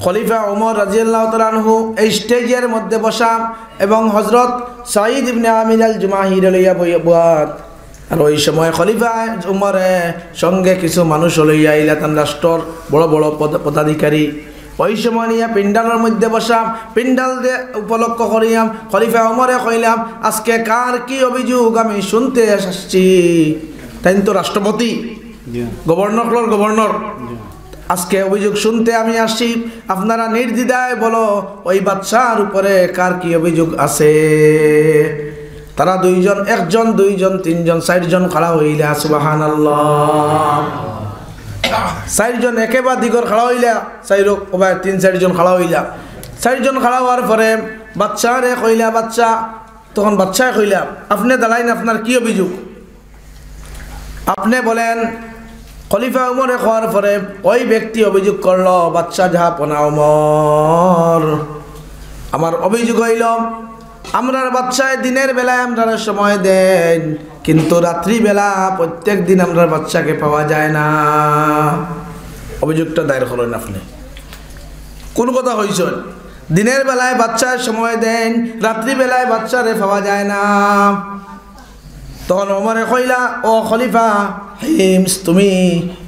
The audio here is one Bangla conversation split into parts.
খলিফা ওমর রাদিয়াল্লাহু তাআলা আনহু এই স্টেজের মধ্যে বসা এবং হযরত সাঈদ ইবনে আমির আল জুমাহি লইয়া বয়াত। আর ওই সময় খলিফা উমরের সঙ্গে কিছু মানুষ লইয়া আইলা, তান রাষ্ট্রর বড় বড় পদাধিকারী। ওই সময় নিয়ে পিন্ডালের মধ্যে বসাম, পিন্ডাল দিয়ে উপলক্ষ করিয়াম খলিফা ওমরে কইলাম, আজকে কার কি অভিযোগ আমি শুনতে আসছি। তাই তো রাষ্ট্রপতি, গভর্নর, আজকে অভিযোগ শুনতে আমি আসছি, আপনারা নির্দ্বিধায় বলো ওই বাদশার উপরে কার কি অভিযোগ আছে। তারা দুইজন, একজন, দুইজন, তিনজন, চারজন খাড়া হইলা। সুবহানাল্লাহ। চারজন একেবারে দিগর খাড়া হইলা, তিন চারজন খাড়া হইলা। চারজন খাড়া হওয়ার পরে বাচ্চারে কইলা, বাচ্চা তখন বাচ্চায় কইলা, আপনি দাঁড়াইন, আপনার কি অভিযোগ আপনি বলেন। খলিফা উমরে খাওয়ার পরে ওই ব্যক্তি অভিযোগ করলো, বাচ্চা জাহাপনা উমর, আমার অভিযোগ হইল আমরার বাচ্চায় দিনের বেলায় আমরা সময় দেন, কিন্তু রাত্রি বেলা প্রত্যেক দিন আমরা বাচ্চাকে পাওয়া যায় না। অভিযোগটা দায়ের করেন আপনি। কোন কথা হইছ? দিনের বেলায় বাচ্চার সময় দেন, রাত্রি বেলায় বাচ্চারে পাওয়া যায় না। তখন ওমরে কইলা, ও খলিফা হিমস, তুমি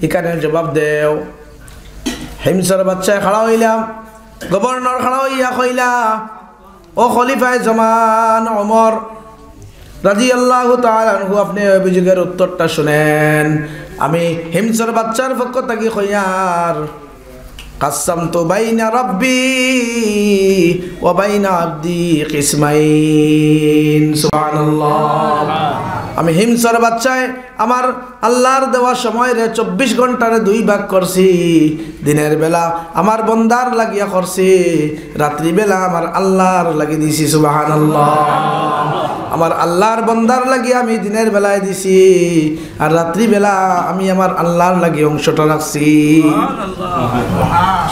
এখানে জবাব দেও। হিমসের বাচ্চায় খাড়া হইলাম, গভর্নর খাড়া হইয়া কইলা, ও খলিফায়ে জামান ওমর রাদিয়াল্লাহু তাআলা আনহু, আপনি অভিযোগের উত্তরটা শুনেন। আমি হিমসের বাচ্চার পক্ষ থেকে কইয়ার, কাসামতু বাইনা রাব্বি ওয়া বাইনা আবদি কিসমাইন। সুবহানাল্লাহ। আমি হিমসর বাচ্চায় আমার আল্লাহর দেওয়া সময়ের 24 ঘন্টারে 2 ভাগ করছি। দিনের বেলা আমার বন্দার লাগিয়া করছি, রাত্রি বেলা আমার আল্লাহর লাগিয়ে দিছি। সুবহানাল্লাহ। আমার আল্লাহর বন্দার লাগিয়ে আমি দিনের বেলায় দিছি, আর রাত্রি বেলা আমি আমার আল্লাহর লাগিয়ে অংশটা রাখছি।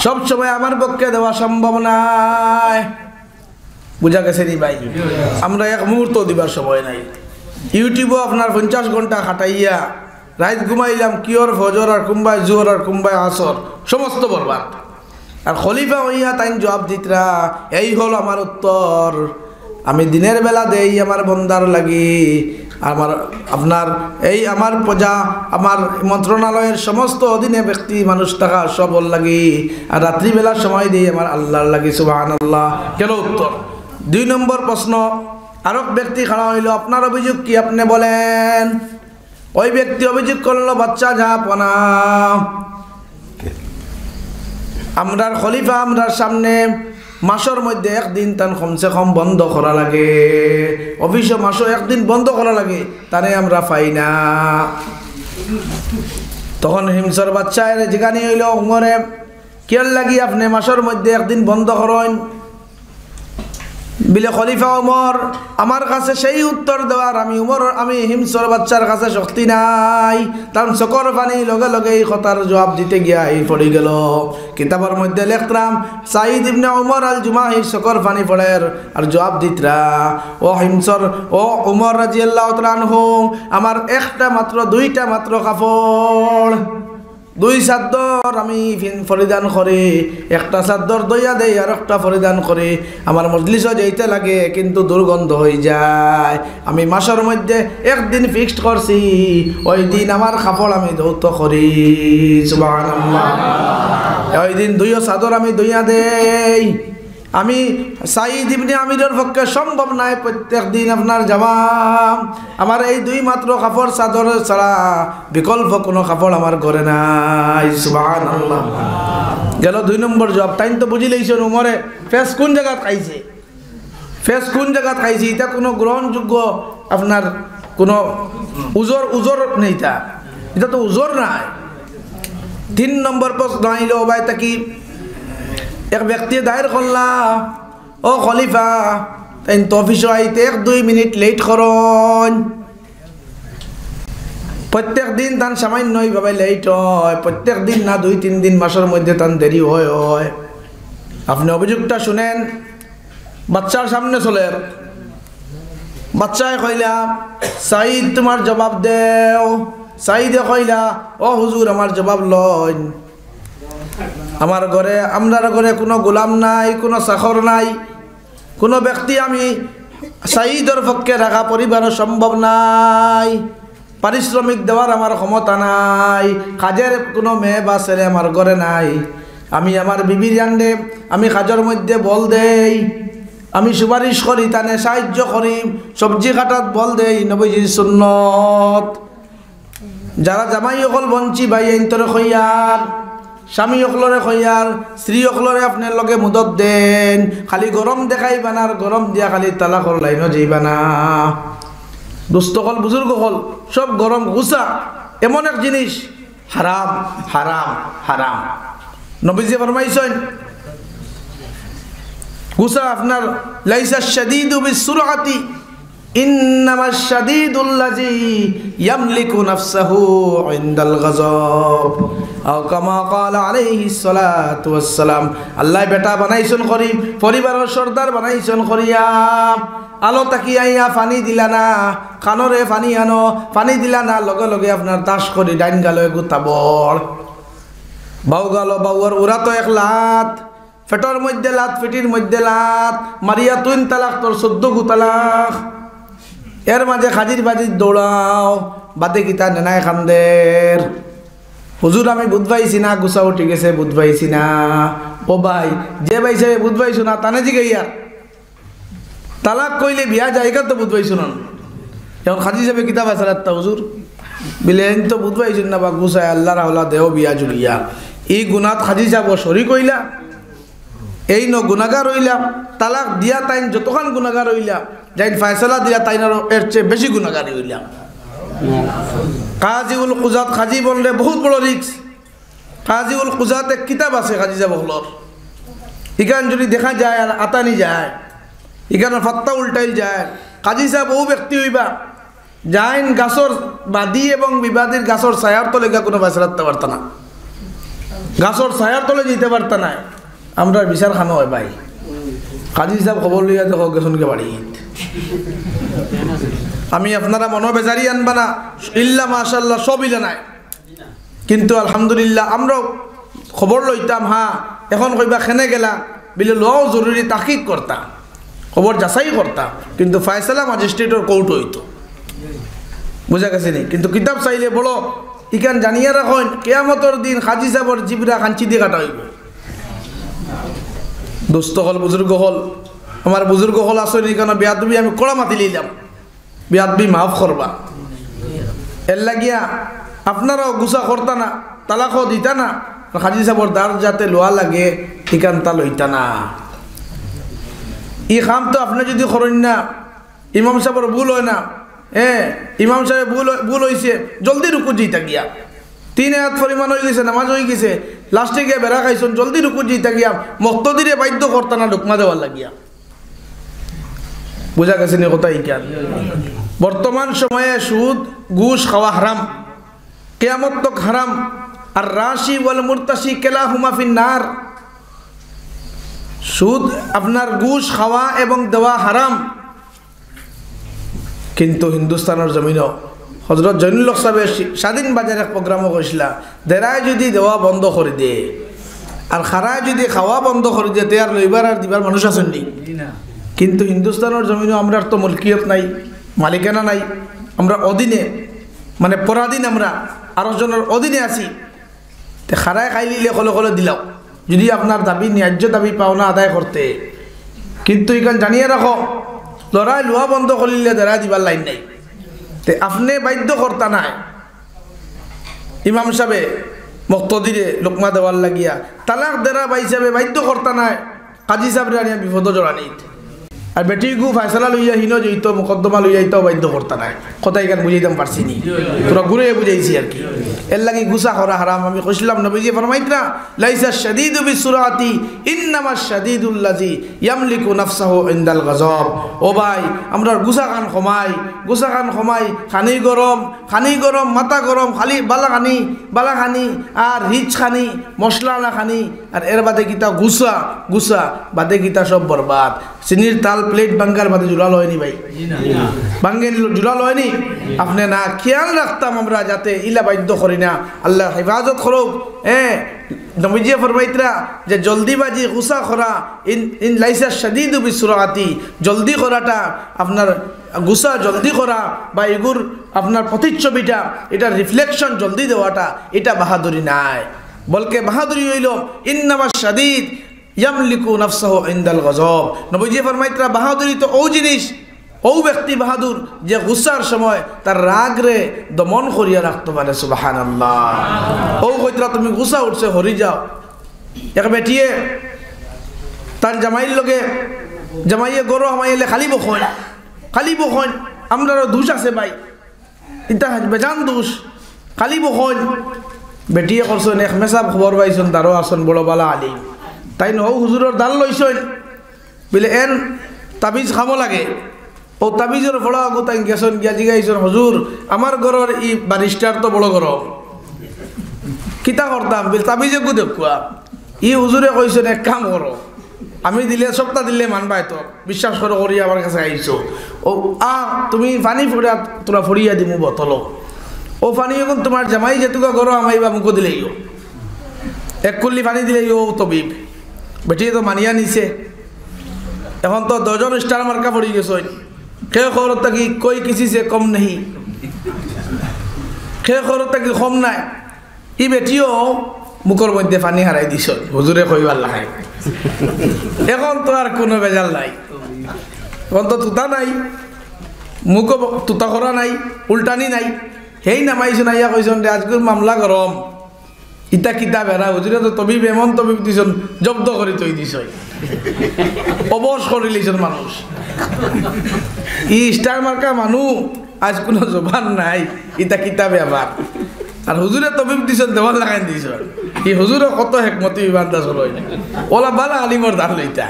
সব সময় আমার পক্ষে দেওয়া সম্ভব নয়। বুঝা গেছে নি ভাই? আমরা এক মুহূর্ত দিবার সময় নাই। ইউটিউবও আপনার 50 ঘন্টা খাটাইয়া রাত ঘুমাইলাম, কিয়র ফজর আর কুম্বাই জোর আর কুম্বাই আসর, সমস্ত বরবাদ। আর খলিফা হইয়া তাই জবাব দিতরা, এই হল আমার উত্তর। আমি দিনের বেলা দেই আমার বন্দার লাগি, আপনার এই আমার প্রজা, আমার মন্ত্রণালয়ের সমস্ত অধীনে ব্যক্তি মানুষ থাকা সবল লাগি, আর রাত্রিবেলার সময় দিই আমার আল্লাহর লাগি। সুবহানাল্লাহ। কেন উত্তর? 2 নম্বর প্রশ্ন, আরেক ব্যক্তি খাড়া হইল, আপনার অভিযোগ কি আপনি বলেন। ওই ব্যক্তি অভিযোগ করলো, বাচ্চা জাহাপনা আমরার খলিফা আমরার সামনে মাসের মধ্যে একদিন তান কমসে কম বন্ধ করা লাগে, অফিস মাসও একদিন বন্ধ করা লাগে, তারে আমরা পাই না। তখন হিমসর বাচ্চায় যেখানে হইল উমরে, কেয়ার লাগি আপনি মাসের মধ্যে একদিন বন্ধ করেন। বিলে খলিফা ওমর, আমার কাছে সেই উত্তর দেওয়ার আমি হিমসর বাচ্চার কাছে শক্তি নাই। তার চকর পানি লগে লগে এই কথার জবাব দিতে গিয়া এই পড়ে গেল। কিতাবের মধ্যে লেখতাম, সাঈদ ইবনে ওমর আল জুমাহির চকর পানি পড়ের আর জবাব দিতরা, ও হিমসর, ও ওমর রাদিয়াল্লাহু তাআলা আনহু, আমার একটা মাত্র 2টা মাত্র কাপড়, 2 চাদর আমি পরিধান করে, একটা চাদর দইয়া দেই আর একটা পরিধান করে আমার মজলিসও যাইতে লাগে, কিন্তু দুর্গন্ধ হয়ে যায়। আমি মাসের মধ্যে একদিন ফিক্সড করছি, ওই দিন আমার কাপড় আমি ধৌত করি। সুবহানাল্লাহ। ওই দিন 2 চাদর আমি দইয়া দেই। আমি সাঈদ ইবনে আমিরের পক্ষে সম্ভব নাই প্রত্যেক দিন আপনার যাওয়া। আমার এই 2 মাত্র কাপড় চাদর ছাড়া বিকল্প কোনো কাপড় আমার ঘরে নাই। সুবহানাল্লাহ। গেল 2 নম্বর জবাব। টাইম তো বুঝি লইছেন উমরে ফেস কোন জায়গাত খাইছে, এটা কোনো গ্রহণযোগ্য আপনার কোনো উজর নেই, এটা তো উজর নাই। 3 নম্বর প্রশ্ন আইল, ভাই তাকি এক ব্যক্তি দায়ের করলা, ও খলিফা তাই তো অফিসে আইতে 1-2 মিনিট লেট করন। প্রত্যেক দিন তান সামান্যভাবে লেট হয়, প্রত্যেক দিন না, 2-3 দিন মাসের মধ্যে তান দেরি হয়। আপনি অভিযোগটা শুনেন। বাচ্চার সামনে চলেন, বাচ্চায় কইলা, সাঈদ তোমার জবাব দেও। সাঈদে কইলা, ও হুজুর আমার জবাব লন। আমার ঘরে আমরার ঘরে কোনো গোলাম নাই, কোনো চাকর নাই, কোনো ব্যক্তি আমি সাইদর পক্ষে রাখা পরিবারও সম্ভব নাই, পারিশ্রমিক দেওয়ার আমার ক্ষমতা নাই, কাজের কোনো মেয়ে বা ছেলে আমার ঘরে নাই। আমি আমার বিবির জানলে আমি কাজের মধ্যে বল দেই, আমি সুপারিশ করি, তানে সাহায্য করি, সবজি কাটাত বল দেই, নবীজির সুন্নত। যারা জামাই অকল বঞ্চি ভাই এন্তরে খইয়ার, স্বামী অকলরে খইয়ার, স্ত্রী অকলরে আপনার লগে মুদত দেন, খালি গরম দেখাইবা না, আর গরম দিয়া খালি তালাকর লাইনও যাইবা না। দুস্থ হল বুজুর্গ হল সব গরম গুসা এমন এক জিনিস, হারাম হারাম হারাম। নবীজি ফরমাইছেন গুসা আপনার লাইসা শাদীদু বিসুরআতি ইন্নামাশ শাদীদুল্লাযী ইয়ামলিকু নাফসাহু ইনদাল গাযাব আও কামা ক্বালা আলাইহিস সালাতু ওয়াস সালাম। আল্লাহ বেটা বানাইছেন করি, পরিবারের সর্দার বানাইছেন করিয়া, আলো তাকিয়াইয়া পানি দিলা না, কানরে পানি আনো, পানি দিলা না, লগে লগে আপনার তাস করি ডাইন গালো গুতাবর, বাউ গালো বাউর উড়া তো এক লাত, ফেটর মধ্যে লাত, ফিটির মধ্যে লাত, মারিয়া তুইন তালাক তোর 14 গু তালাক। এর মাঝে খাজির বাজির দৌড়াও, বাদে গীতা নেনায় খান্দের, হুজুর আমি বুধ পাইছি না, গুছাও ঠিক আছে বুধ পাইছি না। ও ভাই যে পাইছে বুধ পাইছো না তানে জিগাইয়া, তালাক কইলে বিয়া জায়গা তো বুধ পাইছো না, এখন খাজি হিসাবে কিতাব আছে রাত্তা হুজুর বিলেন তো বুধ পাইছেন না, বা গুছায় আল্লাহ রাহলা দেহ বিয়া জুড়িয়া, এই গুণাত খাজি যাব সরি কইলা, এই ন গুণাগার হইলাম, তালাক দিয়া তাইন যতক্ষণ গুণাগার হইলাম, যাই ফায়সালা দিয়া তাইন আরো এর চেয়ে বেশি গুণাগারি হইলাম। কাজিউল কুজাত, খাজি বললে বহুত বড় রিক্স। কাজিউল কুজাত এক কিতাব আছে খাজি যাব হলর, ইখান যদি দেখা যায় আর আতানি যায়, ইখানে ফাত্তা উল্টাইল যায়, কাজী সাহেব বহু ব্যক্তি হইবা যাইন গাছর বাদী এবং বিবাদীর গাছর ছায়ার তলে গা কোনো ফায়সালা দিতে পারত না, গাছর ছায়ার তলে যেতে পারত না। আমরা বিচার খানো হয় ভাই, কাজী সাহেব খবর লইয়া দেখো গেছনকে বাড়ি, আমি আপনারা মনো বেজারি আনবা না, ইল্লা মাশাল্লাহ সব ইলা নাই, কিন্তু আলহামদুলিল্লাহ আমরাও খবর লইতাম। হ্যাঁ এখন কইবা খেনে গেলা বিলে লও জরুরি তাকিক করতাম, খবর যাচাই করতাম, কিন্তু ফায়সালা ম্যাজিস্ট্রেটের কোর্ট হইতো, বুঝা গেছে নি। কিন্তু কিতাব চাইলে বলো ইখান জানিয়া রাখেন কিয়ামতর দিন খাজি সাহেবর জিবরা খাঞ্চি দিয়ে কাটা হইব। দুস্থ হল বুজুর্গ হল, আমার বুজুর্গ হল আসেন এখানে বেয়াদবি আমি কড়া মাতি লইলাম, বেয়াদবি মাফ করবা। এর লাগিয়া আপনারাও গুছা করতা না, তালাকও দিতা না, খাজি সাহেবর দ্বার যাতে লোয়া লাগে এখান তা লইতা না। ই খাম তো আপনি যদি করেন না, ইমাম সাহেবের ভুল হয় না, ইমাম সাহেব ভুল হয়েছে, জলদি রুকু যেটা গিয়া 3 আয়াত পরিমাণ হয়ে গেছে, নামাজ হয়ে গেছে, লাস্টে গিয়ে বেড়া খাইছেন, জলদি রুকু যেটা গিয়া মক্তদিরে বাধ্য করতা না লুকমা দেওয়ার লাগিয়া। বুঝা গেছে নি কথা? ইকান বর্তমান সময়ে সুদ ঘুষ খাওয়া হারাম, কিয়ামত তক হারাম। আর রাশি ওয়াল মুরতাশি কেলাহুমা ফিন্নার, সুদ আপনার ঘুষ খাওয়া এবং দেওয়া হারাম। কিন্তু হিন্দুস্তানের জমিনও হজরত জৈনুল হক সাহেব স্বাধীন বাজার এক প্রোগ্রামও করেছিলা, দেরায় যদি দেওয়া বন্ধ করে দে আর খারায় যদি খাওয়া বন্ধ করে দে, তে আর লইবার আর দিবার মানুষ আছেন নি? কিন্তু হিন্দুস্তানের জমিনও আমরা তো মুলকিয়ত নাই, মালিকানা নাই, আমরা অধীনে মানে পরাধীন, আমরা আরো জনের অধীনে আছি। তে খারায় খাই লিলে কলে কলে দিলাও যদি আপনার দাবি ন্যায্য দাবি পাওনা আদায় করতে। কিন্তু এখান জানিয়ে রাখো লড়াই লোহা বন্ধ করলে দেরাই দিবার লাইন নাই, তে আপনি বাধ্য করতা নাই। ইমাম সাহেবে মক্তদিরে লোকমা দেওয়ার লাগিয়া তালাক দেরা বাই হিসাবে বাধ্য করতা নাই, কাজী সাহেবরে আনিয়া বিপদ জড়ানিত। আর বেটি গু ফায়সালা লইয়া হিন জড়িত মোকদ্দমা লইয়া ইতাও বাধ্য করতা নাই। কথা এখান বুঝাইতাম পারছি নি, তোরা ঘুরে বুঝাইছি আর কি। এর লাগি গুসা করা হারাম। আমি কইছিলাম নবীজি ফরমাইত না, লাইসা শাদীদু বিসুরাতি ইন্নামাশ শাদীদুল্লাযী ইয়ামলিকু নাফসাহু ইনদাল গাযাব। ও ভাই আমরা গুসা খান কমাই, গুসা খান কমাই, খানি গরম মাথা গরম, খালি বালা খানি আর রিচ খানি, মশলা না খানি আর এর বাদে কিতা গুসা গুসা বাদে কিতা সব বরবাদ চিনির তাল প্লেট বাঙ্গার বাদে জুড়াল হয়নি ভাই বাঙ্গে জুড়াল হয়নি আপনি না খেয়াল রাখতাম আমরা যাতে ইলা বাধ্য করি না আল্লাহ হেফাজত করুক নবীজি ফরমাইতরা যে জলদিবাজি গুসা করা ইন লাইসা শাদীদু বিসুরাতি জলদি করাটা আপনার গুসা জলদি করা বা এগুর আপনার প্রতিচ্ছবিটা এটা রিফ্লেকশন জলদি দেওয়াটা এটা বাহাদুরি নাই বলকে বাহাদুরি হইল ইন্নামা শাদীদ ইয়ামলিকু নাফসাহু ইনদাল গজব নবীজি ফরমাইতরা বাহাদুরি তো ও জিনিস ও ব্যক্তি বাহাদুর যে গুসার সময় তার রাগরে দমন করিয়া রাখতে পারে সুবহানাল্লাহ ও কইতরা তুমি গুসা উঠছে হরি যাও এক বেটিয়ে তার জামাইয়ের লগে জামাইয়ে গরো হামাইলে খালি বখন আমরারও দোষ আছে ভাই এটা বেজান দোষ খালি বখন বেটিয়ে করছেন এক মেসাব খবর পাইছেন তারও আসন বড় বালা আলী তাই ন হুজুরের দাল লইছেন বলে এন তাবিজ খামো লাগে ও তাবিজের ফড়া গোতাই গেছেন গিয়া জিগাইছেন হুজুর আমার ঘরের ই বারিস্টার তো বড় গরম কিতা করতাম বলে তাবিজে গু দেখুয়া ই হুজুরে কইছেন এক কাম করো আমি দিলে সপ্তাহ দিলে মানবাই তো বিশ্বাস করো করি আমার কাছে আইছো ও তুমি পানি ফড়া তোরা ফড়িয়া দিমু বোতল ও পানি এখন তোমার জামাই যেটুকা গরো আমাইবা মুখো দিলেইও এক কুল্লি পানি দিলেইও তবিব বেটিয়ে তো মানিয়া নিছে এখন তো 10 জন স্টার মার্কা পড়ি গেছে খে খরচ থাকি কই কিসিছে কম নেই খে খরচ থাকি কম নাই ই বেটিও মুখর মধ্যে পানি হারাই দিছ হুজুরে কইবার লাগে এখন তো আর কোনো বেজাল নাই এখন তো তুতা নাই মুখ তুতা করা নাই উল্টানি নাই সেই নামাইছো নাইয়া কইছন রে আজকের মামলা গরম ইতা কিতা বেড়া হুজুরে তো তবিব এমন তবিব দিছন জব্দ করে তৈ দিছ অবশ করে লিছন মানুষ ই স্টার মার্কা মানুষ আজ কোনো জবান নাই ইতা কিতা ব্যাপার আর হুজুরে তবিব দিছন দেওয়াল লাগাই দিছন এই হুজুরে কত হেকমতি বিবাদা চলো ওলা বালা আলিমর দান লইতা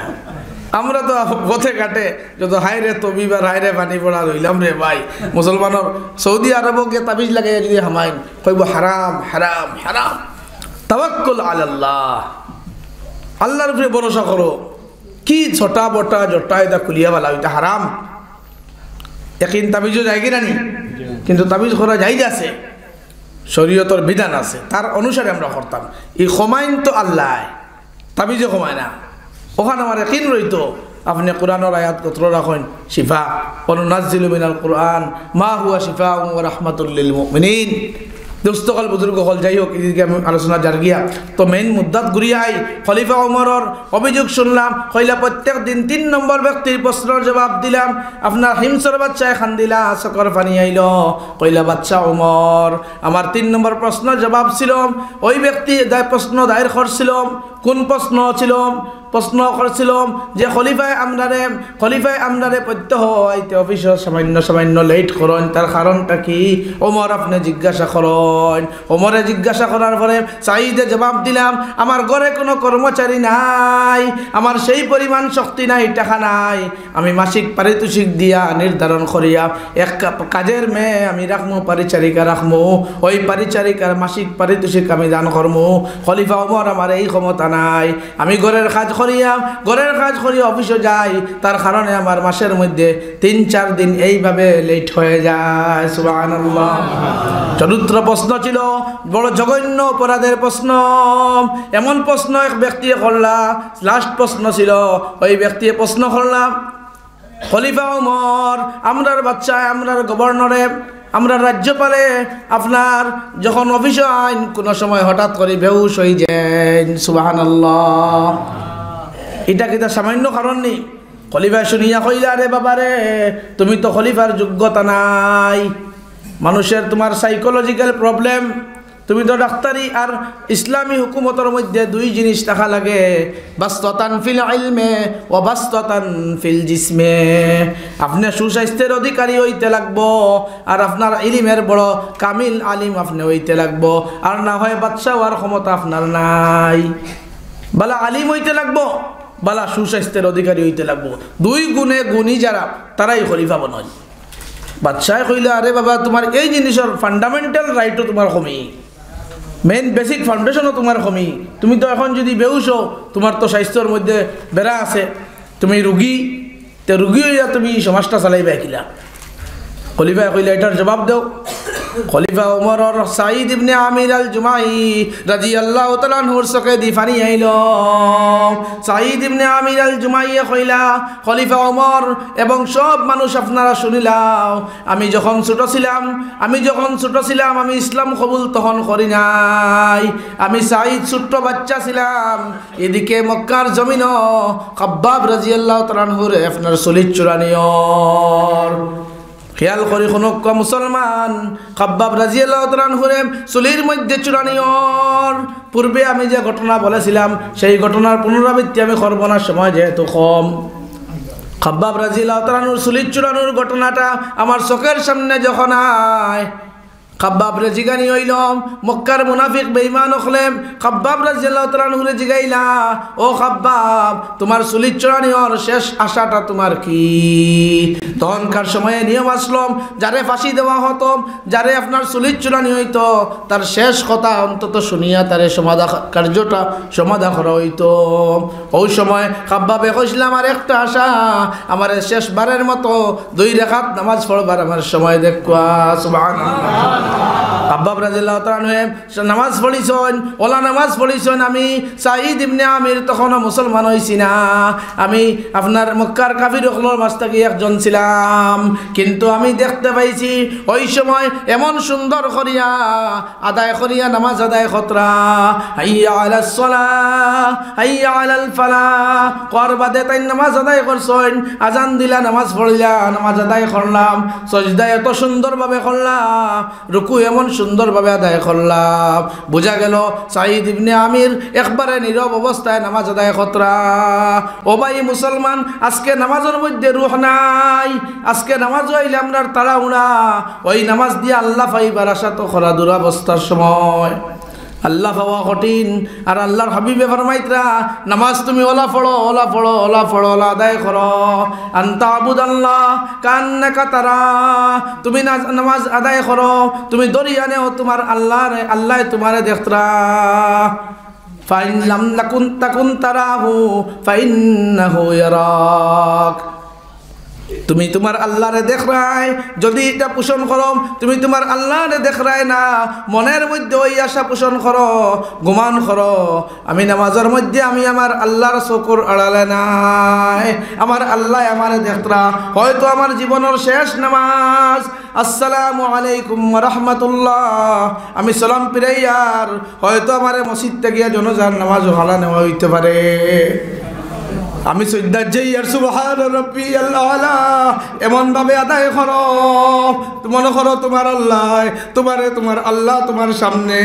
আমরা তো পথে কাটে যত হাইরে তবিব আর হাইরে পানি পড়া রইলাম রে ভাই মুসলমানের সৌদি আরবকে তাবিজ লাগাই যদি হামাইন কইব হারাম হারাম হারাম তাওয়াক্কুল আলাল্লাহ আল্লাহর উপরে ভরসা করো কি ছোটা বটা জটা এটা খুলিয়া বালা এটা হারাম একিন তাবিজও যায় কি নানি কিন্তু তাবিজ করা যাই আছে শরীয়তের বিধান আছে তার অনুসারে আমরা করতাম এই ক্ষমাইন তো আল্লাহ তাবিজও ক্ষমায় না ওখানে আমার একিন রইতো আপনি কোরআনের আয়াত কত রাখেন শিফা অনুনাজ্জিলু মিনাল কোরআন মা হুয়া শিফা ওয়া রাহমাতুল লিল মুমিনিন দোস্তকাল বুজুর্গ হল যাই হোক এদিকে আমি আলোচনা জার গিয়া তো মেইন মুদ্দাত ঘুরিয়ে আই খলিফা ওমরের অভিযোগ শুনলাম কইলা প্রত্যেক দিন 3 নম্বর ব্যক্তির প্রশ্নের জবাব দিলাম আপনার হিমসর বাচ্চা খান দিলা সকর পানি আইল কইলা বাচ্চা ওমর আমার 3 নম্বর প্রশ্ন জবাব ছিল ওই ব্যক্তি প্রশ্ন দায়ের করছিল কোন প্রশ্ন ছিল প্রশ্ন করছিলাম যে খলিফায় আমরারে প্রত্যহ আইতে অফিসে সামান্য লেট করেন তার কারণটা কি ওমর আপনি জিজ্ঞাসা করেন ওমরে জিজ্ঞাসা করার পরে চাইদে জবাব দিলাম আমার ঘরে কোনো কর্মচারী নাই আমার সেই পরিমাণ শক্তি নাই টাকা নাই আমি মাসিক পারিতোষিক দিয়া নির্ধারণ করিয়া এক কাজের মেয়ে আমি রাখবো পরিচারিকা রাখবো ওই পরিচারিকার মাসিক পারিতোষিক আমি দান করবো খলিফা ওমর আমার এই ক্ষমতা নাই আমি ঘরের কাজ করিয়া অফিসে যাই তার কারণে আমার মাসের মধ্যে 3-4 দিন এইভাবে লেট হয়ে যায় সুবহানাল্লাহ চতুর্থ প্রশ্ন ছিল বড় জঘন্য অপরাধের প্রশ্ন এমন প্রশ্ন এক ব্যক্তি করলা লাস্ট প্রশ্ন ছিল ওই ব্যক্তি প্রশ্ন করলাম খলিফা ওমর আমরার বাচ্চা আমরার গভর্নরে আমরা রাজ্যপালে আপনার যখন অফিসে আইন কোনো সময় হঠাৎ করে বেহুশ হয়ে যান সুবহানাল্লাহ এটা কিতা সামান্য কারণ নেই খলিফা শুনিয়া কইলা রে বাবারে তুমি তো খলিফার যোগ্যতা নাই মানুষের তোমার সাইকোলজিক্যাল প্রবলেম তুমি তো ডাক্তারি আর ইসলামী হুকুমতের মধ্যে 2 জিনিস থাকা লাগে বাস্ততান ফিল ইলমে ওয়া বাস্ততান ফিল জিসমে আপনি সুস্বাস্থ্যের অধিকারী হইতে লাগবো আর আপনার ইলমের বড় কামিল আলিম আপনি হইতে লাগবো আর না হয় বাদশা হওয়ার ক্ষমতা আপনার নাই বালা আলিম হইতে লাগবো বালা সুস্বাস্থ্যের অধিকারী হইতে লাগবো 2 গুণে গুণী যারা তারাই খলিফা বনয় বাদশাহ কইলা আরে বাবা তোমার এই জিনিসের ফান্ডামেন্টাল রাইটও তোমার কমি মেইন বেসিক ফাউন্ডেশনও তোমার কমি। তুমি তো এখন যদি বেউস, তোমার তো স্বাস্থ্যের মধ্যে বেড়া আছে, তুমি রুগী, তো রুগী হইয়া তুমি সমাজটা চালাইবা কিলা? খলিফা কইলা এটার জবাব দাও। খলিফা ওমর সাঈদ ইবনে আমির আল জুমাই রাদিয়াল্লাহু তাআলা আনহুর চোখে দি পানি আইল। সাঈদ ইবনে আমির আল জুমাই কইলা, খলিফা ওমর এবং সব মানুষ আপনারা শুনিলাও, আমি যখন ছোট ছিলাম আমি ইসলাম কবুল তখন করি নাই। আমি সাঈদ ছোট্ট বাচ্চা ছিলাম। এদিকে মক্কার জমিনও খাব্বাব রাদিয়াল্লাহু তাআলা আনহুর আপনার সলিদ চুরানিয়র। খেয়াল করি কোনক মুসলমান, খাব্বাব রাদিয়াল্লাহু তাআলা আনহুরে চুলির মধ্যে চুরানিয়র। পূর্বে আমি যে ঘটনা বলেছিলাম সেই ঘটনার পুনরাবৃত্তি আমি করব না, সময় যেহেতু কম। খাব্বাব রাদিয়াল্লাহু তাআলা আনহুর চুলির চুরানোর ঘটনাটা আমার চোখের সামনে যখন আয়, খাব্বাব রে জিগানি হইল। মক্কার মুনাফিক বেঈমান হলেন খাব্বাব রাদিয়াল্লাহু তাআলা আনহুরে জিগাইলা, ও খাব্বাব, তোমার চুলি চড়ানির শেষ আশাটা তোমার কি? তখনকার সময়ে নিয়ম আসলাম, যারে ফাঁসি দেওয়া হতো, যারে আপনার চুলি চড়ানি হইতো, তার শেষ কথা অন্তত শুনিয়া তারে কার্যটা সমাধা করা হইতো। ওই সময় খাব্বাবে কইছিলাম, আর একটা আশা, আমার শেষবারের মতো 2 রাকাত নামাজ পড়বার আমার সময় দেখবা। সুবহানাল্লাহ। খাব্বাব রাদিয়াল্লাহু তাআলা আনহু নামাজ পড়িছেন, ওলা নামাজ পড়িছেন। আমি সাঈদ ইবনে আমির তখনও মুসলমান হইছি না, আমি আপনার মক্কার কাফির হকলের মাঝ থেকে একজন ছিলাম। কিন্তু আমি দেখতে পাইছি ওই সময় এমন সুন্দর করিয়া আদায় করিয়া নামাজ আদায় খতরা, হাইয়া আলাস সালাহ হাইয়া আলাল ফালাহ কর বাদে তাই নামাজ আদায় করছেন। আজান দিলা, নামাজ পড়িলা, নামাজ আদায় করলাম, সজদা এত সুন্দরভাবে করলাম, রুকু এমন সুন্দরভাবে আদায় করলাম। বোঝা গেল সাঈদ ইবনে আমির একবারে নীরব অবস্থায় নামাজ আদায় খতরা। ও ভাই মুসলমান, আজকে নামাজের মধ্যে রুহ নাই, আজকে নামাজ হইলে আপনার তাড়াহুড়া, ওই নামাজ দিয়ে আল্লাহ পাইবার আশা তো খরা দুরাবস্থার সময়। আল্লাহ পাওয়া কঠিন। আর আল্লাহর হাবিবে ফরমাইতরা, নামাজ তুমি ওলা পড়ো, ওলা পড়ো, ওলা পড়ো, ওলা আদায় করো। আনতা আবুদাল্লাহ কান্নাকা তারা, তুমি নামাজ আদায় করো, তুমি দরিয়া নেও তোমার আল্লাহ তোমারে দেখতরা। ফাইন লাম তাকুন তারাহু ফাইন্নাহু ইয়ারাক। তুমি তোমার আল্লাহরে দেখরাই, যদি এটা পোষণ করো, তুমি তোমার আল্লাহরে দেখরাই না, মনের মধ্যে ওই আশা পোষণ করো, গুমান করো, আমি নামাজের মধ্যে আমি আমার আল্লাহর চকুর আড়ালে নাই, আমার আল্লাহ আমারে দেখরা। হয়তো আমার জীবনের শেষ নামাজ, আসসালামু আলাইকুম ওয়া রাহমাতুল্লাহ, আমি সালাম ফিরাইয়ার হয়তো আমারে মসজিদ থেকে জনজার নামাজ হালা নেওয়া হইতে পারে। আমি সজ্জা যাই আর সুবহান রাব্বি আল্লাহ এমন ভাবে আদায় করো, মনে করো তোমার আল্লাহ, তোমার আল্লাহ তোমার সামনে।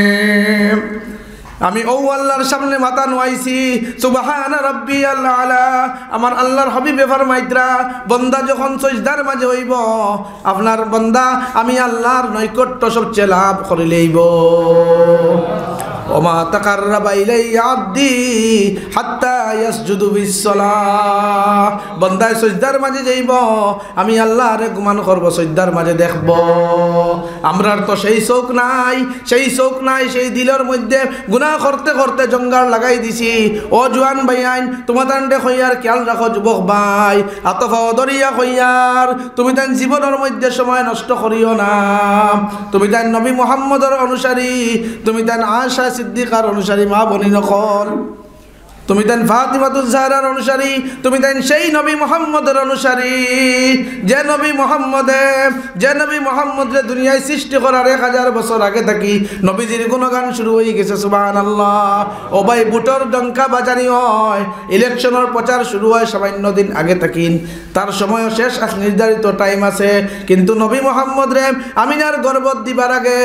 আমি ও আল্লাহর সামনে মাথা নোয়াইছি, সুবহান রাব্বি আল্লাহ। আমার আল্লাহর হাবিবে ফরমাইতরা, বান্দা যখন সজদার মাঝে হইব, আপনার বান্দা আমি আল্লাহর নৈকট্য সবচেয়ে লাভ করে লইব। ওমা তাকাররাবা ইলাইয়া আবদি হাত্তা ইয়াসজুদু বিসসালাহ। বান্দায় সজদার মাঝে যাইব, আমি আল্লাহরে গুমান করব, সজদার মাঝে দেখব। আমরার তো সেই চোখ নাই, সেই দিলের মধ্যে গুনাহ করতে করতে জঙ্গার লাগাই দিছি। ও জোয়ান ভাইয়ান, তোমাদের হইয়ার খেয়াল রাখো যুবক ভাই, আতফা দরিয়া হইয়ার, তুমি তাই জীবনের মধ্যে সময় নষ্ট করিও না। তুমি তাই নবী মুহাম্মদের অনুসারী, তুমি তাই আয়েশা সিদ্দিকার অনুসারী মা বনি নকল, তুমি দেন ফাতিমাতুজ জাহরার অনুসারী, তুমি দেন সেই নবী মুহাম্মদের অনুসারী যে নবী মুহাম্মদের দুনিয়ায় সৃষ্টি করার 1000 বছর আগে থাকি নবীজির গুণগান শুরু হয়ে গেছে। সুবহানাল্লাহ। ও ভাই, বুটর ডঙ্কা বাজানি হয়, ইলেকশনের প্রচার শুরু হয় সামান্য দিন আগে থাকি, তার সময়ও শেষ নির্ধারিত টাইম আছে, কিন্তু নবী মুহাম্মদ রে আমিনার গর্ভত দিবার আগে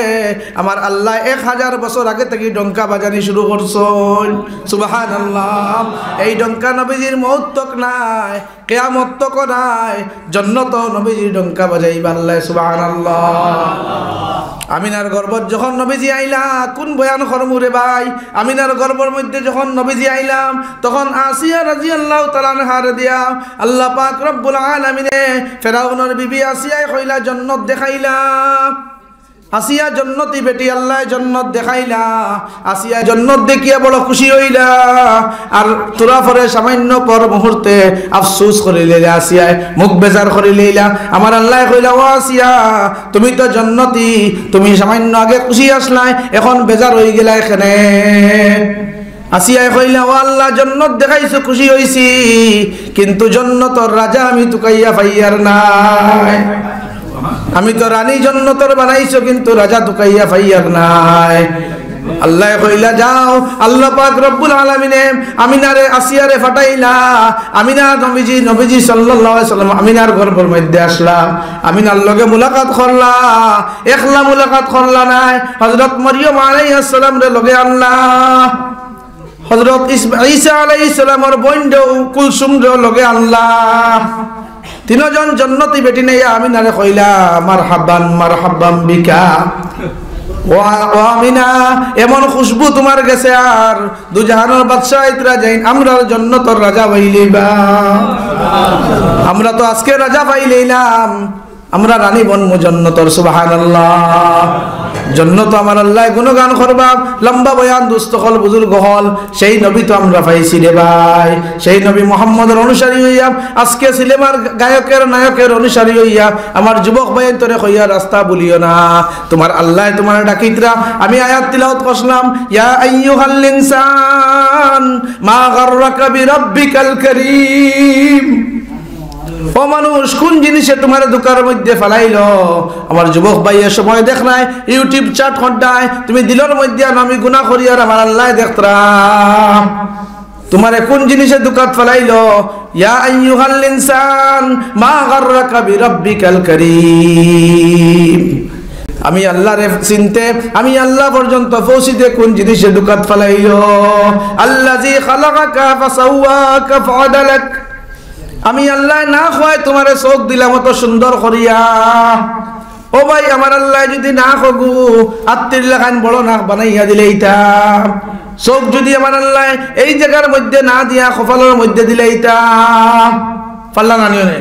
আমার আল্লাহ 1000 বছর আগে থেকে ডঙ্কা বাজানি শুরু করছেন। সুবহানাল্লাহ। এই ডঙ্কা নবীজির মৌত তক নাই, কিয়ামত তক নাই, জান্নাত নবীজির ডঙ্কা বাজাইবা আল্লাহ। সুবহানাল্লাহ। আমিনার গর্ভত যখন নবীজি আইলা, কোন বয়ান করমু রে ভাই, আমিনার গর্ভের মধ্যে যখন নবীজি আইলাম, তখন আসিয়া রাদিয়াল্লাহু তাআলা আনহা দিয়া আল্লাহ পাক রব্বুল আলামিনে ফেরাউনের বিবি আসিয়ায় কইলা জান্নাত দেখাইলা। আসিয়া জন্নতি বেটি আল্লাহ জন্নত দেখাইলা, আসিয়া জন্নত দেখিয়া বড় খুশি হইলা। আর তোরা পরে সামান্য পর মুহূর্তে আফসোস করে লইলা, আসিয়ায় মুখ বেজার করে লইলা। আমার আল্লাহ কইলা, ও আসিয়া তুমি তো জন্নতি, তুমি সামান্য আগে খুশি আসলাই, এখন বেজার হয়ে গেলা এখানে। আসিয়ায় কইলা, ও আল্লাহ জন্নত দেখাইছো খুশি হইছি, কিন্তু জন্নতর রাজা আমি তুকাইয়া পাইয়ার নাই। আমি তো রানী জন্নতর বানাইছো, কিন্তু রাজা তুকাইয়া পাইয়ার নাই। আল্লাহ কইলা, যাও। আল্লাহ পাক রব্বুল আলামিনে আমিনারে আসিয়ারে ফাটাইলা। আমিনা নবীজি সাল্লাল্লাহু আলাইহি সাল্লাম আমিনার গর্ভের মধ্যে আসলা। আমিনার লগে মুলাকাত করলা, একলা মুলাকাত করলা নাই, হযরত মরিয়ম আলাইহিস সালাম রে লগে আল্লাহ, হযরত ঈসা আলাইহিস সালামের বোন কুলসুম রে লগে আল্লাহ। তিনজন জন্নতি বেটি নেয়া আমিনারে কইলা, মারহাবান মারহাবান বিকা ও আমিনা, এমন খুশবু তোমার গেছে আর দুজাহানের বাদশাহ ইতরা যাইন, আমরা জন্নতর রাজা পাইলিবা। আমরা তো আজকে রাজা পাইলাম, আমরা রানী বনমু জন্নতর। সুবহানাল্লাহ। জন্নত আমার আল্লাহ গুণগান করবা, লম্বা বয়ান দুস্থ হল বুজুর্গ হল, সেই নবী তো আমরা পাইছি রে ভাই। সেই নবী মুহাম্মদের অনুসারী হইয়া, আজকে সিনেমার গায়কের নায়কের অনুসারী হইয়া আমার যুবক ভাই তোরে কইয়া রাস্তা বলিও না। তোমার আল্লাহ তোমার ডাকিতরা। আমি আয়াত তিলাওয়াত করলাম, ইয়া আইয়ুহাল ইনসান মা গাররাকা বিরাব্বিকাল কারীম। ও মানুষ, কোন জিনিসে তোমার দুকার মধ্যে ফেলাইলো? আমার যুবক ভাইয়ের সময় দেখ নাই ইউটিউব চাট খড্ডায় তুমি দিলের মধ্যে আমি গুনাহ করি আর আমার আল্লাহ দেখতাম। তোমারে কোন জিনিসে দুকাত ফেলাইলো? ইয়া আইয়ুহাল ইনসান মা গাররাকা বিরাব্বিকাল কারীম। আমি আল্লাহরে চিনতে, আমি আল্লাহ পর্যন্ত পৌঁছিতে কোন জিনিসে দুকাত ফেলাইলো? আল্লাযী খালাকাকা ফাসাওয়াকা ফাআদালাক। আমি আল্লাহ না হয় তোমারে চোখ দিলাম অত সুন্দর করিয়া। ও ভাই, আমার আল্লাহ যদি না খগু আত্মীর লেখান বড় নাক বানাইয়া দিলে এইতাম। চোখ যদি আমার আল্লাহ এই জায়গার মধ্যে না দিয়া কপালের মধ্যে দিলে এইতাম, পাল্লা না নিও নে।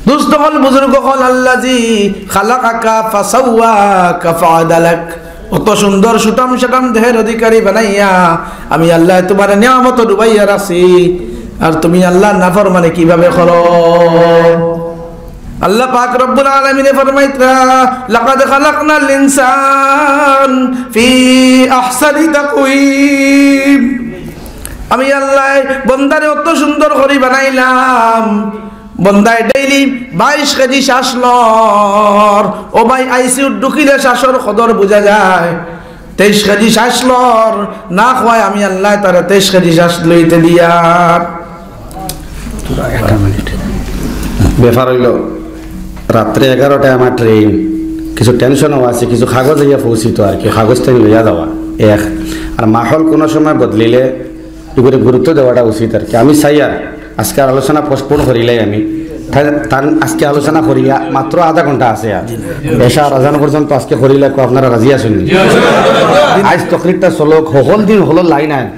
দুস্থ হল বুজুর্গ হল, আল্লাযী খালাকাকা ফাসাওয়াকা ফাআদালাক। অত সুন্দর সুটাম সাটাম দেহের অধিকারী বানাইয়া আমি আল্লাহ তোমার নিয়ামত ডুবাইয়া রাখছি, আর তুমি আল্লাহ নাফরমানি কিভাবে করো? আল্লাহ পাক রব্বুল আলামিন ফরমাইতরা, লাকাদ খালাকনাল ইনসান ফি আহসানি তাকওয়িম। আমি আল্লাহ বন্দারে অত সুন্দর করে বানাইলাম, বন্দায় ডেইলি 22 কেজি শ্বাস লর। ও ভাই, আইসিইউ ঢুকিলে শ্বাসের কদর বোঝা যায়। 23 কেজি শ্বাস লর না হয় আমি আল্লাহ তারা 23 কেজি শ্বাস লইতে দিয়া। ব্যাপার হইল, রাত্রে 11টায় আমার ট্রেন, কিছু টেনশনও আছে, কিছু কাগজ ইয়া পৌঁছিত আর কি, কাগজটা লইয়া যাওয়া এক। আর মাহল কোনো সময় বদলিলে এগুলো গুরুত্ব দেওয়াটা উচিত আর কি। আমি চাই আর আজকের আলোচনা পোস্টপোন করিলাই আমি তার আজকে আলোচনা করিয়া মাত্র আধা ঘন্টা আছে, আর এসা রাজানো পর্যন্ত আজকে করিলে আপনারা রাজি আছেন? আজ তকরিরটা চলক, সকল দিন হল লাইন আয়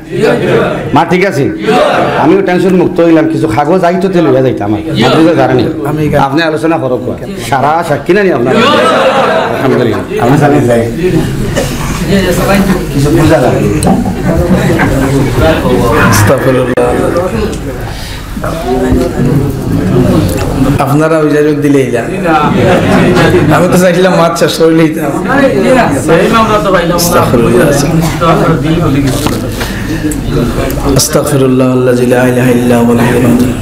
মা, ঠিক আছে? আমিও টেনশন মুক্ত হইলাম, কিছু কাগজ আইতো তেল লইয়া যাইতাম আমার জানি। আপনি আলোচনা করক, সারা সাক্ষী নানি আপনার। আলহামদুলিল্লাহ, আমি জানি যাই কিছু বুঝা লাগে। আপনারা অভিযোগ দিলেই না, আমি তো চাইছিলাম মাছ চাষ করলেই। আস্তাগফিরুল্লাহ আল্লাযী লা ইলাহা ইল্লা হুয়াল হাইয়্যুল কাইয়্যুম।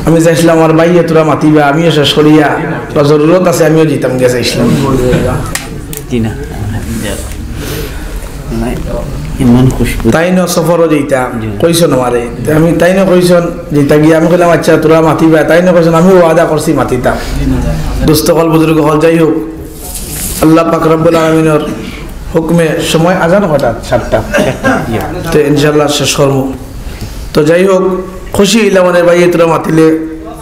আমি চাইছিলাম আমার ভাইয়ে তোরা মাতিবা, আমিও শেষ করিয়া, তোর জরুরত আছে আমিও যেতাম গিয়ে চাইছিলাম। তাই ন সফরও যেতাম কইসন আমারে, আমি তাই ন কইসন যেটা গিয়ে আমি কইলাম আচ্ছা তোরা মাতিবা, তাই ন কইসন আমি ওয়াদা করছি মাতিতাম। দুস্থ হল বুজুর্গ হল, যাই হোক আল্লাহ পাক রব্বুল আলামিনের হুকমে সময় আজান হঠাৎ 7টা, তো ইনশাআল্লাহ শেষ করব। তো যাই হোক, খুশি হইলাম আমাদের ভাই তোরা মাতিলে,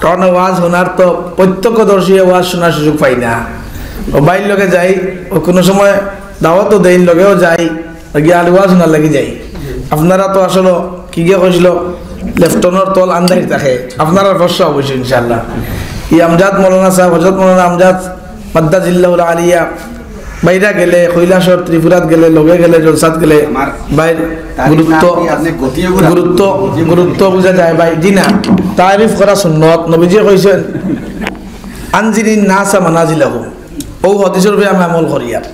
কারণ ওয়াজ শোনার তো প্রত্যক্ষদর্শী ওয়াজ শোনার সুযোগ পাই না। ও বাইর লগে যাই, ও কোনো সময় দাওয়াতও দেন লগেও যাই, গিয়ে আলু ওয়াজ শোনার লাগি যাই। আপনারা তো আসলে কি গিয়ে কইছিল লেফটনের তল আন্দাই থাকে, আপনারা রস্য অবশ্যই ইনশাআল্লাহ। ই আমজাদ মৌলানা সাহেব, হযরত মৌলানা আমজাদ মাদ্দাজিল্লাহুল আলিয়া, বাইরা গেলে কৈলাসর ত্রিপুরাত গেলে লগে গেলে জলসাত গেলে ভাই গুরুত্ব গুরুত্ব গুরুত্ব বোঝা যায় ভাই জি না তারিফ করা সুন্নত নবীজি কইছেন আনজিরিন নাসা মানাজিলাহু ও হাদিসের উপরে আমি আমল করি আর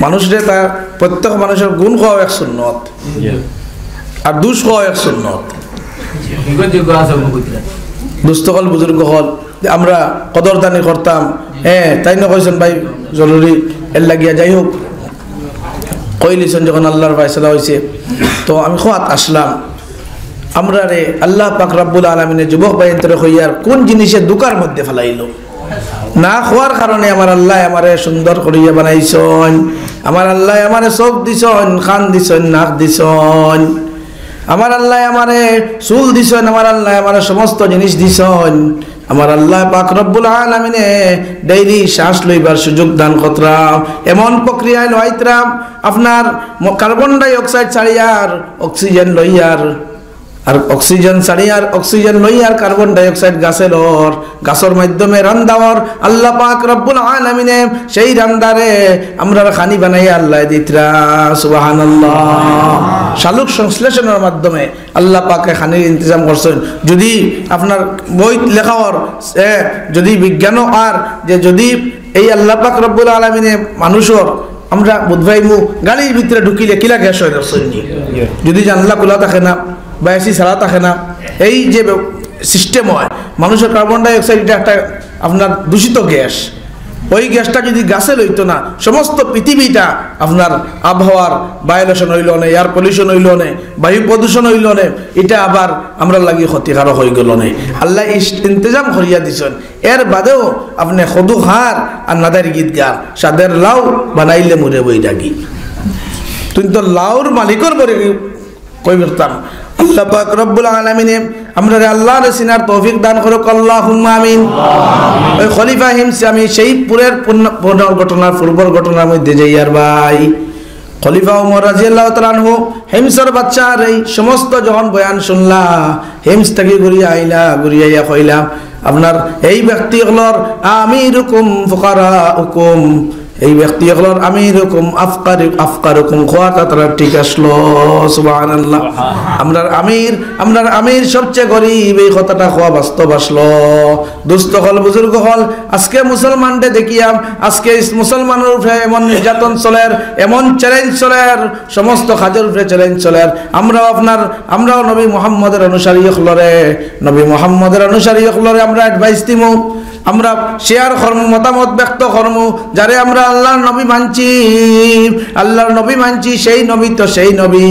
মানুষের তার প্রত্যেক মানুষের গুণ খাওয়া এক সুন্নত আর দুষ খাওয়া এক সুন্নত দুস্থকল বুজুর্গ হল আমরা কদরদানি করতাম হ্যাঁ তাই না কইছেন ভাই জরুরি এর লাগিয়া যাই হোক কইলিছেন যখন আল্লাহর ফয়সালা হয়েছে তো আমি খোয়াত আসলাম আমরা রে আল্লাহ পাক রব্বুল আলামিনের যুবক ভাই এন্তরে হইয়ার কোন জিনিসের দুকার মধ্যে ফেলাইলো না খোয়ার কারণে আমার আল্লাহ আমারে সুন্দর করিয়া বানাইছেন আমার আল্লাহ আমারে চোখ দিছেন কান দিছেন নাক দিছেন আমার আল্লাহ আমারে চুল দিছেন আমার আল্লাহ আমারে সমস্ত জিনিস দিছেন আমার আল্লাহ পাক রব্বুল আলামিনে ডেইলি শ্বাস লইবার সুযোগ দান করতাম এমন প্রক্রিয়ায় লইতাম আপনার carbon die oxide ছাড়িয়ার oxygen lawyer আর oxygen ছাড়িয়ার oxygen lawyer carbon die oxide গাছের মাধ্যমে রান্দাওয়ার আল্লাহ পাক রব্বুল আলামিনে সেই রান্দারে আমরা খানি বানাইয়া আল্লাহ দিতরা সুবহানাল্লাহ শালুক সংশ্লেষণের মাধ্যমে আল্লাহ পাকে খানির ইন্তজাম করছেন যদি আপনার বই লেখাওয়ার যদি বিজ্ঞানও আর যে যদি এই আল্লাহ পাক রব্বুল আলামিনে মানুষের আমরা বুধবাইমু গাড়ির ভিতরে ঢুকিলে কিলা গ্যাস হয়ে যাচ্ছে যদি জানলা খোলা থাকে না বা এসি ছাড়া থাকে না এই যে সিস্টেম হয় মানুষের কার্বন ডাই অক্সাইড একটা আপনার দূষিত গ্যাস ওই গ্যাসটা যদি গাছে লইতো না সমস্ত পৃথিবীটা আপনার আবহাওয়ার ভায়োলেশন হইল না এয়ার পলিউশন হইল না বায়ু প্রদূষণ হইল না এটা আবার আমরা লাগি ক্ষতিকারক হয়ে গেল না আল্লাহ ইন্তজাম করিয়া দিছেন এর বাদেও আপনি সদু হার আর নাদের গীত গান সাদের লাউ বানাইলে মুরে বই ডাকি তুই তো লাউর মালিকর বলে কই করতাম আল্লাহ পাক রব্বুল আলামিনে আমরা আল্লাহর সিনার তৌফিক দান করুক আল্লাহুম্মা আমিন ওই খলিফা হিমসে আমি সেই পুরের পুনর্ঘটনার পূর্বর ঘটনার মধ্যে যাই আর ভাই খলিফা ওমর রাদিয়াল্লাহু তাআলা আনহু হিমসের বাচ্চার এই সমস্ত যখন বয়ান শুনলা হিমস থেকে ঘুরিয়া কইলাম আপনার এই ব্যক্তিগুলোর আমিরুকুম ফুকারাউকুম এই ব্যক্তিগুলোর আমিরুকুম আফকারুকুম খোয়াটা তারা ঠিক আসলো সুবহানাল্লাহ আমরার আমির সবচেয়ে গরিব এই কথাটা খোয়া বাস্তব আসলো দুস্থ হল বুজুর্গ হল আজকে মুসলমানকে দেখিয়াম আজকে মুসলমানের উপরে এমন নির্যাতন চলের এমন চ্যালেঞ্জ চলের সমস্ত কাজের উপরে চ্যালেঞ্জ চলের আমরাও নবী মুহাম্মদের অনুসারী হলরে আমরা অ্যাডভাইস দিমু আমরা শেয়ার কর্ম মতামত ব্যক্ত কর্ম যারে আমরা আল্লাহর নবী মানছি সেই নবী তো সেই নবী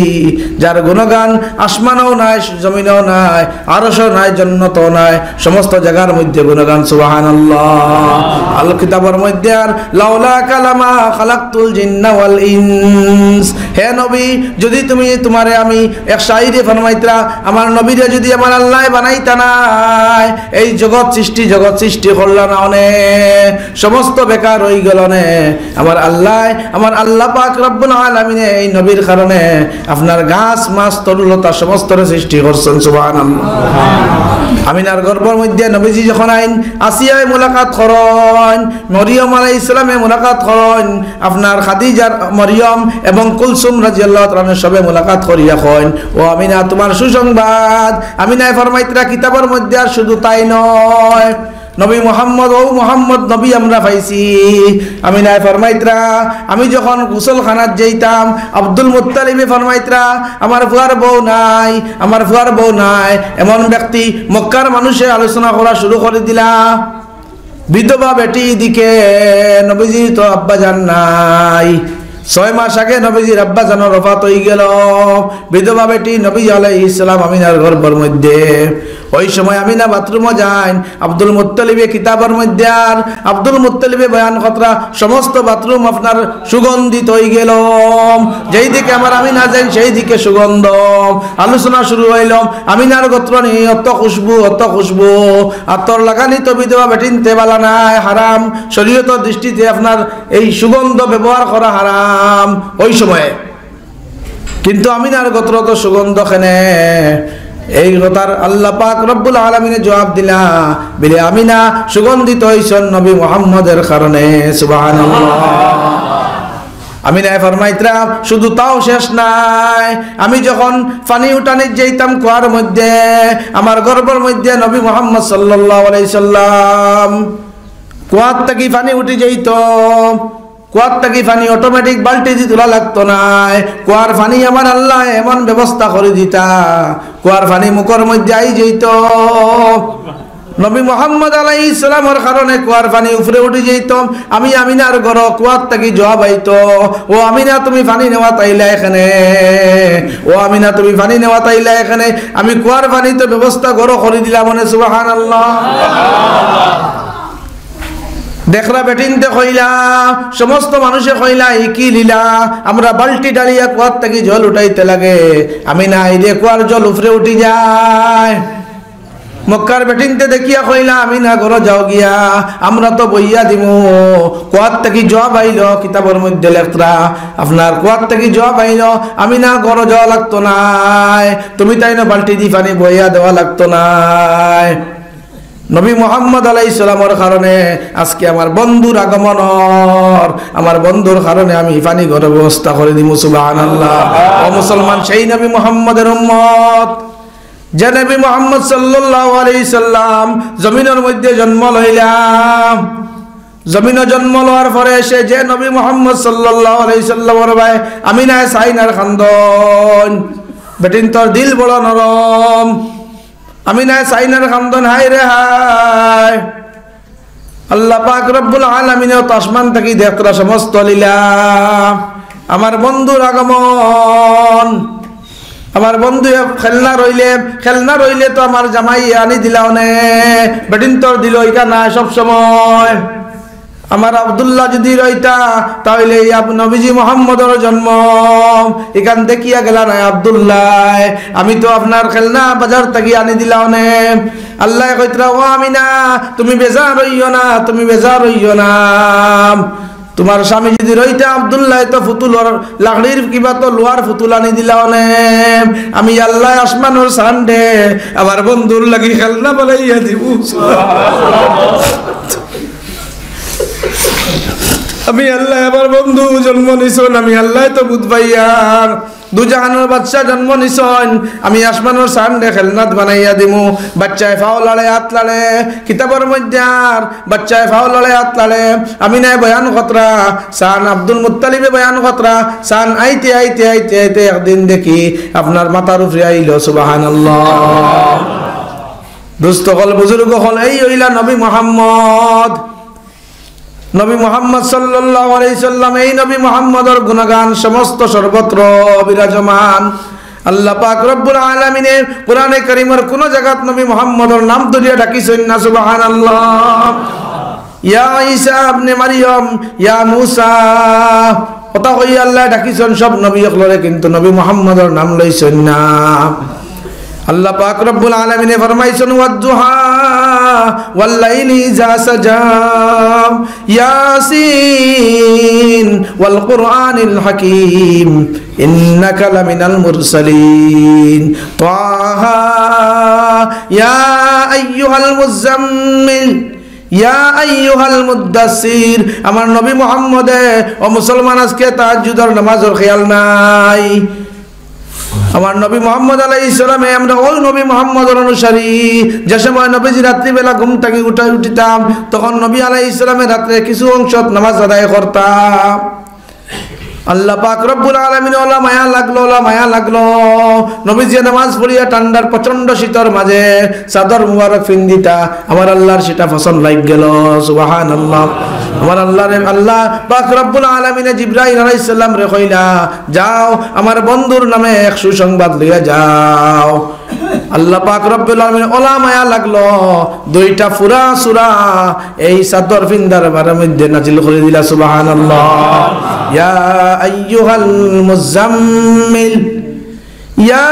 যার গুণগান আসমানও নাই জমিনও নাই আরশও নাই জান্নাতও নাই সমস্ত জায়গার মধ্যে গুণগান সুবহানাল্লাহ আল কিতাবের মধ্যে আর লাউলা কালামা খালাকতুল জিন্না ওয়াল ইনস হে নবী যদি তুমি তোমারে আমি এক শায়রে ফরমাইতরা আমার নবীরে যদি আমার আল্লাহ বানাইতা না এই জগৎ সৃষ্টি করলা না অনেক সমস্ত বেকার হয়ে গেল না আমার আল্লাহ পাক রব্বুল আলামিন এই নবীর কারণে আপনার গাছ মাছ তরুলতা সমস্ত সৃষ্টি করছেন সুবহানাল্লাহ আমিনার গর্ভের মধ্যে নবীজি যখন আইন আসিয়ায় মুলাকাত করেন মরিয়ম আলাইহিস সালামে মুলাকাত করেন আপনার খাদিজার মরিয়ম এবং কুলসুম রাদিয়াল্লাহু তাআলা সবে মুলাকাত করিয়া কইন ও আমিনা তোমার সুসংবাদ আমিনায় ফরমাইতরা কিতাবের মধ্যে আর শুধু তাই নয় নবী মোহাম্মদ নবী আমরা পাইছি আমিনায় ফরমাইতরা আমি যখন গোসলখানাত যাইতাম আব্দুল মুত্তালিবে ফরমাইতরা আমার ফুয়ার বউ নাই এমন ব্যক্তি মক্কার মানুষে আলোচনা করা শুরু করে দিলা বিধবা বেটি দিকে নবীজি তো আব্বা জান নাই 6 মাস আগে নবীজির আব্বা জানের ওফাত হয়ে গেল বিধবা বেটি নবী আলাইহিস সালাম আমিনার গর্ভের মধ্যে ওই সময় আমিনা বাথরুমে যান আব্দুল মুত্তালিবে কিতাবের মধ্যে আর আব্দুল মুত্তালিবে বয়ান কতরা সমস্ত বাথরুম আপনার সুগন্ধিত হয়ে গেল যেই দিকে আমার আমিনা যান সেই দিকে সুগন্ধ আলোচনা শুরু হইল আমিনার গোত্র নিয়ে অত খুশবু আতর লাগানি তো বিধবা বেটিনতে বালা নাই হারাম শরীয়তের দৃষ্টিতে আপনার এই সুগন্ধ ব্যবহার করা হারাম ওই সময়ে কিন্তু আমিনার গোত্র তো সুগন্ধ খেনে এই কথার আল্লাহ পাক রব্বুল আলামিনে জবাব দিলা বলে আমিনা সুগন্ধিত হইছেন নবী মুহাম্মদের কারণে সুবহানাল্লাহ আমি নাই ফরমাইতরা শুধু তাও শেষ নাই, আমি যখন পানি উঠানে যেতাম কুয়ার মধ্যে, আমার গর্ভের মধ্যে নবী মুহাম্মদ সাল্লাল্লাহু আলাইহি সাল্লাম কুয়ার থেকে পানি উঠে যেত। কুয়ার থেকে পানি অটোমেটিক বালতি দিয়ে তোলা লাগতো না, কুয়ার পানি আমার আল্লাহ এমন ব্যবস্থা করে দিতা, কুয়ার পানি মুখের মধ্যে আই যেত। নবী মুহাম্মদ আলাইহিস সালামের কারণে কুয়ার পানি উপরে উঠে যেত। আমি আমিনার ঘর কুয়ার থেকে জবাব আইতো, ও আমিনা তুমি পানি নেওয়া তাইলা এখানে, ও আমিনা তুমি পানি নেওয়া তাইলা এখানে, আমি কুয়ার পানি তো ব্যবস্থা ঘর করে দিলাম। মনে সুবহানাল্লাহ। দেখরা বেটিনতে কইলা, সমস্ত মানুষে কইলা কি লীলা, আমরা বালতি ডালিয়া কুয়ার থেকে জল উঠাইতে লাগে, আমি না এই যে কুয়ার জল উপরে উঠি যায়। মক্কার বেটিনতে দেখিয়া কইলা আমি না ঘর যাও গিয়া, আমরা তো বইয়া দিমু, কুয়ার থেকে জবাব আইল কিতাবের মধ্যে লেখরা আপনার কুয়ার থেকে জবাব আইল, আমি না ঘর যাওয়া লাগতো নাই, তুমি তাই না বালতি দি পানি বইয়া দেওয়া লাগতো নাই। নবী মুহাম্মদ আলাইহিস সালামের কারণে আজকে আমার বন্ধুর আগমন, আমার বন্ধুর কারণে আমি পানি ঘরের ব্যবস্থা করে দিমু। সুবহানাল্লাহ। ও মুসলমান, সেই নবী মুহাম্মদের উম্মত, যে নবী মুহাম্মদ সাল্লাল্লাহু আলাইহি সাল্লাম জমিনের মধ্যে জন্ম লইলাম, জমিনে জন্ম লওয়ার পরে সে যে নবী মুহাম্মদ সাল্লাল্লাহু আলাইহি সাল্লামের ভাই আমি না সাইনার খান্দন, বেটিন তোর দিল বড় নরম, আমি না সাইনার খান্দন, হাই রে হাই। আল্লাহ পাক রব্বুল আলামিন আসমান থেকে দেখরা সমস্ত লীলা, আমার বন্ধুর আগমন, আমার বন্ধু খেলনা রইলে তো আমার জামাই আনি দিলাও নে, বেটিন তোর দিল ইকা না সব সময়। আমার আব্দুল্লাহ যদি রইতা তাহলে নবীজি মুহাম্মদের জন্ম এখান দেখিয়া গেলা না আব্দুল্লাহ, আমি তো আপনার খেলনা বাজার থেকে আনি দিলাও নে। আল্লাহ কইতরা ও আমিনা তুমি বেজার হইও না, তুমি বেজার হইও না, তোমার স্বামী যদি রইতে আব্দুল্লাহ তো ফুতুল লাকড়ির কিবা তো লোহার ফুতুল আনি দিলাও নে, আমি আল্লাহ আসমানুর সান্ডে আমার বন্ধুর লাগি খেলনা বানাইয়া দিব। আমি আল্লাহ আমার বন্ধু জন্ম নিছন, আমি আল্লাহ তো বুঝবাইয়ার দুজাহানের বাচ্চা জন্ম নিছন, আমি আসমানোর সান্ডে খেলনাত বানাইয়া দিমু। বাচ্চায় ফাও লড়ে হাত লড়ে, কিতাবের মধ্যে আর বাচ্চায় ফাও লড়ে হাত লড়ে, আমি নাই বয়ান খতরা সান আব্দুল মুত্তালিবে বয়ান খতরা সান আইতে আইতে আইতে আইতে একদিন দেখি আপনার মাথার উপরে আইল। সুবহানাল্লাহ। দুস্থ হল বুজুর্গ হল, এই হইলা নবী মুহাম্মদ, নবী মুহাম্মদ সাল্লাল্লাহু আলাইহি সাল্লাম। এই নবী মুহাম্মদের গুণগান সমস্ত সর্বত্র বিরাজমান। আল্লাহ পাক রব্বুল আলামিনের কোরআনে কারীমের কোন জায়গাত নবী মুহাম্মদের নাম ধরিয়া ডাকিছেন না। সুবহানাল্লাহ। ইয়া ঈসা ইবনে মারইয়াম, ইয়া মূসা, কথা কই আল্লাহ ডাকিছেন সব নবী হলরে, কিন্তু নবী মুহাম্মদের নাম লইছেন না। আল্লাহ পাক রব্বুল আলামিন ফরমাইছেন ওয়াদ-দুহা ওয়াল লাইলি ইযা সাজা, ইয়াসিন ওয়াল কুরআনিল হাকীম, ইন্নাকা লামিনাল মুরসালিন, তাহা ইয়া আইয়ুহাল মুযাম্মিল, ইয়া আইয়ুহাল মুদ্দাসসির। আমার নবী মুহাম্মদে ও মুসলমান আজকে তাহাজ্জুদের নামাজের খেয়াল নাই। আমার নবী মুহাম্মদ আলাইহিস সালামে আমরা ওই নবী মুহাম্মদের অনুসারী, যে সময় নবীজি রাত্রিবেলা ঘুম থেকে উঠিতাম তখন নবী আলাইহিস সালামের রাত্রে কিছু অংশ নামাজ আদায় করতাম। আল্লাহ পাক রব্বুল আলামিন ওলা মায়া লাগলো নবীজি নামাজ পড়িয়া ঠান্ডার প্রচন্ড শীতের মাঝে চাদর মুবারক ফিন্দিতা, আমার আল্লাহর সেটা পছন্দ লাগ গেল। সুবহানাল্লাহ। আমার আল্লাহ পাক রব্বুল আলামিন জিবরাইল আলাইহিস সালাম রে কইলা, যাও আমার বন্ধুর নামে এক সুসংবাদ লইয়া যাও। আল্লাহ পাক রব্বুল আলামিন ওলা মায়া লাগলো দুইটা ফুরা সূরা এই চাদর ফিন্দার বারের মধ্যে নাজিল করে দিলা। সুবহানাল্লাহ। ইয়া আইয়ুহাল মুযাম্মিল, ইয়া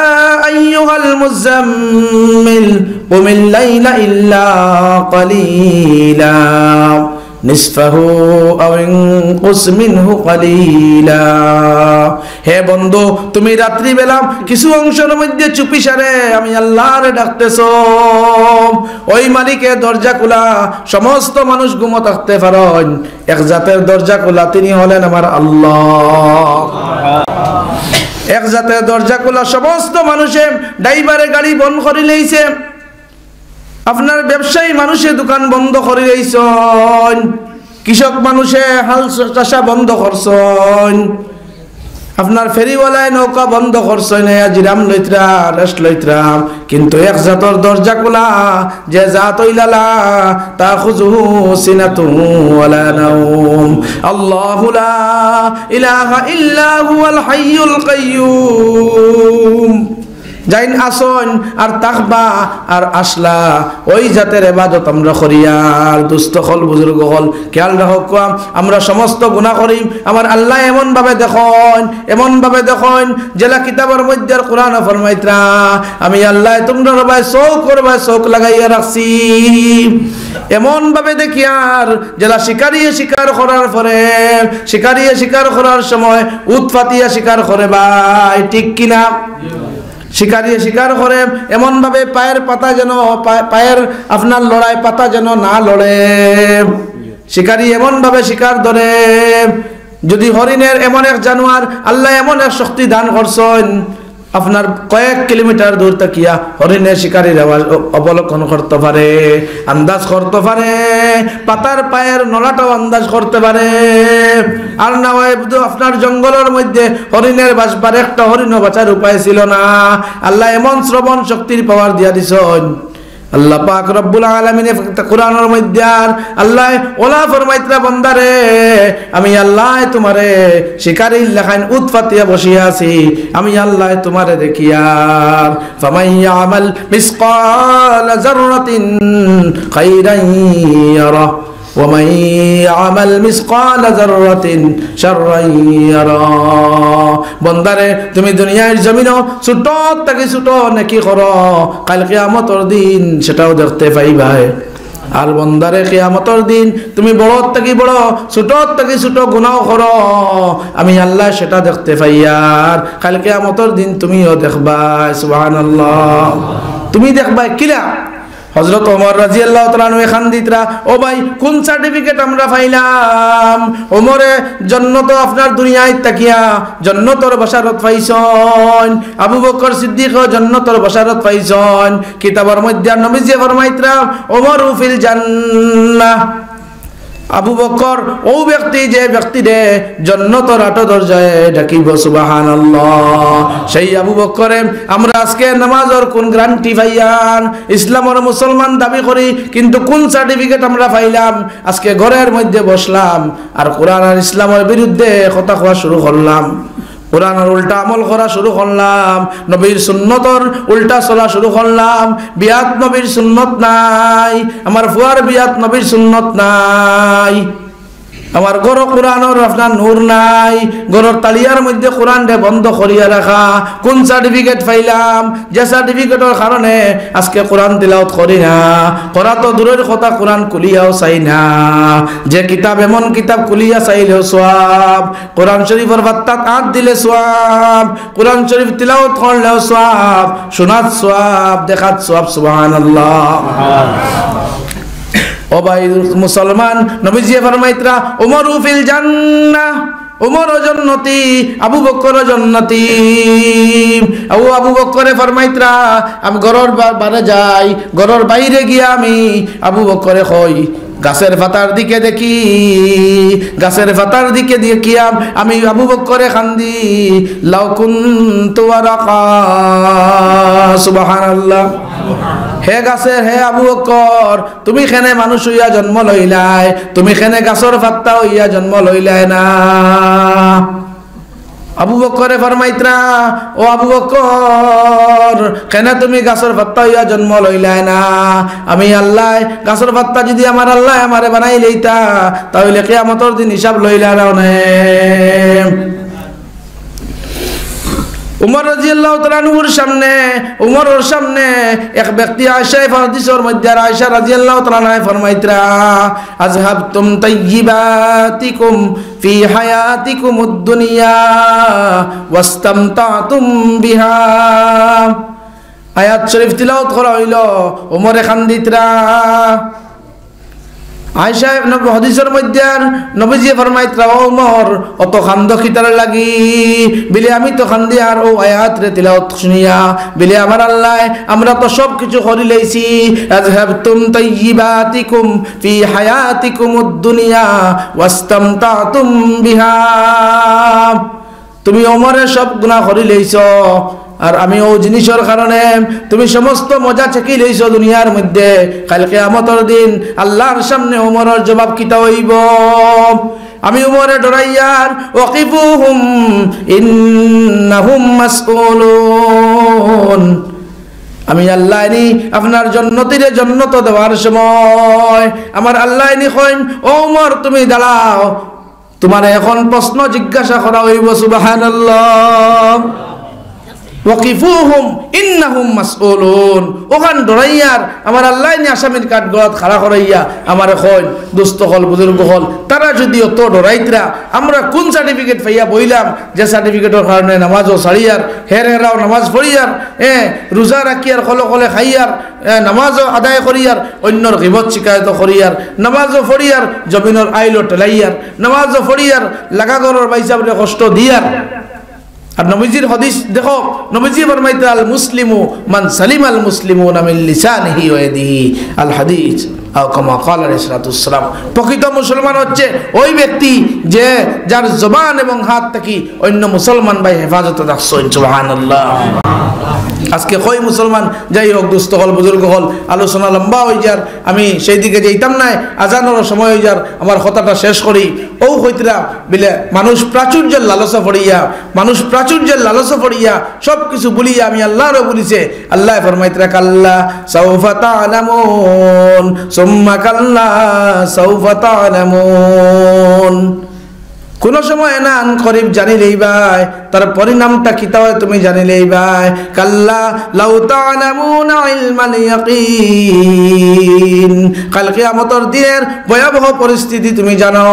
আইয়ুহাল মুযাম্মিল কুমিল লাইলা ইল্লা কালিলা নিসফাহু আও ইনকুস মিনহু কালিলা। হে বন্ধু, তুমি রাত্রি বেলা কিছু অংশের মধ্যে চুপিসারে আমি আল্লাহরে ডাকতেছো, ওই মালিকের দরজা খোলা, সমস্ত মানুষ ঘুমো থাকতে পারেন, এক জাতের দরজা খোলা, তিনি হলেন আমার আল্লাহ। এক জাতের দরজা খোলা, সমস্ত মানুষে ড্রাইভারে গাড়ি বন্ধ করে লইছে, আপনার ব্যবসায়ী মানুষে দোকান বন্ধ করে লইছেন, কৃষক মানুষে হাল চাষা বন্ধ করছেন, আপনার ফেরিওয়ালায় নৌকা বন্ধ করছেন, জিরাম লইত্রা রেস্ট লইত্রা, কিন্তু এক জাতর দরজা খোলা, যে জাত ইলালা তা খুজুহু সিনাতু ওয়ালা নাওম, আল্লাহু লা ইলাহা ইল্লা হুয়াল হাইয়ুল কাইয়্যুম। যাইন আসন আর তাকবা আর আসলা, ওই জাতের ইবাদত আমরা করি। আর দুস্থ হল বুজুর্গ হল খেয়াল রাখক, আমরা সমস্ত গুনাহ করি, আমার আল্লাহ এমন ভাবে দেখেন জেলা কিতাবের মধ্যে কোরআন ফরমাইতরা, আমি আল্লাহ তোমরা রবাই চোখ লাগাইয়া রাখছি, এমন ভাবে দেখি আর জেলা শিকারিয়ে শিকার করার পরে, শিকারিয়ে শিকার করার সময় উৎপাতিয়া শিকার করে, ভাই ঠিক কিনা? শিকারিয়ে শিকার করে এমন ভাবে পায়ের পাতা যেন, পায়ের আপনার লড়াই পাতা যেন না লড়ে, শিকারি এমন ভাবে শিকার ধরে। যদি হরিণের এমন এক জানোয়ার আল্লাহ এমন এক শক্তি দান করছেন, আপনার কয়েক কিলোমিটার দূর তাকিয়া হরিণের শিকারীর অবলোকন করতে পারে, আন্দাজ করতে পারে, পাতার পায়ের নলাটাও আন্দাজ করতে পারে। আর না হয় আপনার জঙ্গলের মধ্যে হরিণের বাসবার একটা হরিণও বাঁচার উপায় ছিল না, আল্লাহ এমন শ্রবণ শক্তির পাওয়ার দিয়া দিছেন। আল্লাহ পাক রব্বুল আলামিন কোরআনের মধ্যে আর আল্লাহ ওলা ফরমাইতরা, বান্দারে আমি আল্লাহ তোমারে শিকারী লেখাইন উৎপাতিয়া বসিয়া আছি, আমি আল্লাহ তোমারে দেখি। আর ফামান ইয়ামাল মিসকাল যাররাতিন খাইরান ইয়ারা ওয়া মান ইয়ামাল মিসকাল যাররাতিন শাররান ইয়ারা। বন্দারে তুমি দুনিয়ার জমিনও ছোট থেকে ছোট নেকি করো, কাল কিয়ামতের দিন সেটাও দেখতে পাইবা। আর বন্দারে কিয়ামতের দিন তুমি বড় থেকে বড়, ছোট থেকে ছোট গুনাহ করো, আমি আল্লাহ সেটা দেখতে পাই। আর কাল কিয়ামতের দিন তুমিও দেখবা। সুবহানাল্লাহ, তুমি দেখবা কিলা? হযরত ওমর রাদিয়াল্লাহু তাআলা আনহু এখান দিতরা, ও ভাই কোন সার্টিফিকেট আমরা পাইলাম? ওমরে জান্নাত আপনার দুনিয়ায় তাকিয়া জান্নাতের বাশারত পাইছেন, আবু বকর সিদ্দিক জান্নাতের বাশারত পাইছেন। কিতাবের মধ্যে নবীজি ফরমাইতরা, ওমরু ফিল জান্নাহ, আবু বকর ও ব্যক্তি যে ব্যক্তি রে জান্নাতের আট দরজায় ডাকিব। সুবহানাল্লাহ, সেই আবু বকরে আমরা আজকে নামাজের কোন গ্যারান্টি পাইয়ান? ইসলামের মুসলমান দাবি করি, কিন্তু কোন সার্টিফিকেট আমরা পাইলাম? আজকে ঘরের মধ্যে বসলাম আর কোরআন আর ইসলামের বিরুদ্ধে কথা কওয়া শুরু করলাম, কোরআনের উল্টা আমল করা শুরু করলাম, নবীর সুন্নতর উল্টা চলা শুরু করলাম। বিয়াত নবীর সুন্নত নাই, আমার ফুয়ার বিয়াত নবীর সুন্নত নাই, আমার গরো কোরআনের আপনার নূর নাই, গরোর তালিয়ার মধ্যে কোরআন রে বন্ধ করিয়া রাখা। কোন সার্টিফিকেট পাইলাম? যে সার্টিফিকেটের কারণে আজকে কোরআন তিলাওয়াত করি না, করা তো দূরের কথা, কোরআন কুলিয়াও চাই না। যে কিতাব এমন কিতাব কুলিয়া চাইলেও সওয়াব, কোরআন শরীফের বাত্তাত হাত দিলে সওয়াব, কোরআন শরীফ তিলাওয়াত করলেও সওয়াব, শোনাত সওয়াব, দেখাত সওয়াব। সুবহানাল্লাহ। ও ভাই মুসলমান, নবীজি ফরমাইতরা, উমরু ফিল জান্নাহ, উমর জান্নাতি, আবু বকর জান্নাতি। আবু বকরে ফরমাইতরা, আমি ঘরের বাইরে যাই, ঘরের বাইরে গিয়া আমি আবু বকরে কই, গাছের পাতার দিকে দেখি, গাছের পাতার দিকে দেখিয়া আমি আবু বকরে খান্দি, লাউ কুনতু ওয়ারাকা। সুবহানাল্লাহ। হে গাছের, হে আবু বকর, তুমি খেনে মানুষ হইয়া জন্ম লইলাই, তুমি খেনে গাছের পাতা হইয়া জন্ম লইলাই না। আবু বকরে ফরমাইতরা, ও আবু বকর, কেন তুমি গাছের পাতা হইয়া জন্ম লইলাই না? আমি আল্লাহ গাছের পাতা যদি আমার আল্লাহ আমারে বানাই লইতা, তাহলে কিয়ামতের দিন হিসাব লইলা না। উমর রাদিয়াল্লাহু তাআলা আনহুর সামনে উমরের সামনে এক ব্যক্তি আয়েশা হাদিসের মধ্যে আয়েশা রাদিয়াল্লাহু তাআলা আনহা ফরমাইতরা আযহাবতুম তাইয়্যিবাতিকুম ফি হায়াতিকুমুদ দুনিয়া ওয়াস্তামতাতুম বিহা। আয়াত শরীফ তিলাওয়াত করা হইল, উমরে খান্দিতরা। আয়েশা হাদিসের মধ্যে নবীজি ফরমাইতরা ও উমর অত খান্দ খিতার লাগি বিলে আমি তো খান্দি আর ও আয়াত রে তিলাওয়াত শুনিয়া বিলে আমার আল্লাহ আমরা তো সব কিছু করি লইছি। আযহাবতুম তাইয়্যিবাতিকুম ফি হায়াতিকুমুদ দুনিয়া ওয়াস্তামতাতুম বিহা। তুমি ওমরের সব গুনাহ করি লইছো আর আমি ও জিনিসের কারণে তুমি সমস্ত মজা চেকি লইছো দুনিয়ার মধ্যে। কাল কিয়ামতের দিন আল্লাহর সামনে ওমরের জবাব কিতা হইব? আমি উমরে ডরাইয়ার ওয়াকিফুহুম ইন্নাহুম মাসউলুন। আমি আল্লাহ নি আপনার জান্নাতীরে জান্নাত দেওয়ার সময় আমার আল্লাহ নি কইন ও উমর তুমি দাঁড়াও, তোমার এখন প্রশ্ন জিজ্ঞাসা করা হইব। সুবহানাল্লাহ। ওয়াকিফুহুম ইন্নাহুম মাসউলুন। ওখান ডরাইয়ার আমার আল্লাহ নি আসামির কাঠ গলাত খাড়া করাইয়া আমার কইন দোস্ত হল বুজুর্গ হল তারা যদি অত ডরাইতরা আমরা কোন সার্টিফিকেট পাইয়া বইলাম যে সার্টিফিকেটের কারণে নামাজও ছাড়িয়ার হেরাও নামাজ পড়িয়ার রোজা রাখিয়ার কলে কলে খাইয়ার নামাজও আদায় করিয়ার অন্যর গিবত শিকায়ত করিয়ার নামাজও পড়িয়ার জমিনের আইলো টেলাইয়ার নামাজও পড়িয়ার লাগাগরের বাইসাবরে কষ্ট দিয়ার। আর নবীজির হাদিস দেখো, নবীজি ফরমাইতে আল মুসলিমু মান সালিমাল মুসলিমুনা মিন লিসানিহি ওয়া ইয়াদিহি আল হাদিস আও কামা ক্বালা আলাইহিস সালাতু ওয়াস সালাম। প্রকৃত মুসলমান হচ্ছে ওই ব্যক্তি যে যার জবান এবং হাত থেকে অন্য মুসলমান ভাই হেফাজতে রাখছেন। সুবহানাল্লাহ। আজকে কই মুসলমান যাই হোক দুস্থ হল বুজুর্গ হল আলোচনা লম্বা হয়ে যার, আমি সেই দিকে যাইতাম না, আজানের সময় হয়ে যার আমার কথাটা শেষ করি। ও হইতরা বিলে মানুষ প্রাচুর্যের লালসা পড়িয়া মানুষ প্রাচুর্যের লালসা পড়িয়া সব কিছু বলিয়া আমি আল্লাহরও বলিছে। আল্লাহ ফরমাইতরা কাল্লা সাউফা তা'লামুন সুম্মা কাল্লা সাউফা তা'লামুন। কোন সময় না আন করিব জানিলেই ভাই তার পরিণামটা কিতা হয় তুমি জানিলেই ভাই। কাল্লা লাউ তা'লামুনা ইলমাল ইয়াকিন। কাল কিয়ামতের দিনের ভয়াবহ পরিস্থিতি তুমি জানো,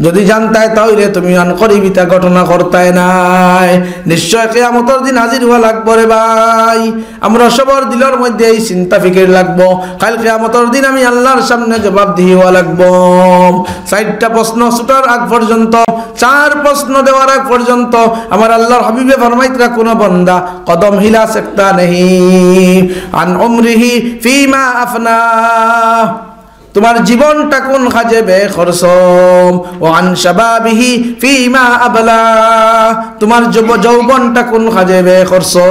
যদি জানতাই তাহলে তুমি আন করিবিতা ঘটনা করতাই নাই। নিশ্চয় কিয়ামতের দিন হাজির হওয়া লাগবো রে ভাই। আমরা সবার দিলের মধ্যে এই চিন্তা ফিকির লাগবো কাল কিয়ামতের দিন আমি আল্লাহর সামনে জবাবদিহি হওয়া লাগবো। 4টা প্রশ্ন ছুটার আগ পর্যন্ত 4 প্রশ্ন দেওয়ার আগ পর্যন্ত আমার আল্লাহর হাবিবে ফরমাইতরা কোন বান্দা কদম হিলা सकता नहीं আন উমরিহি ফিমা আফনা। তোমার জীবনটা কোন কাজে ব্যয় করছো? ও আন শাবাবিহি ফিমা আবলা। তোমার যৌবনটা কোন কাজে ব্যয় করছো?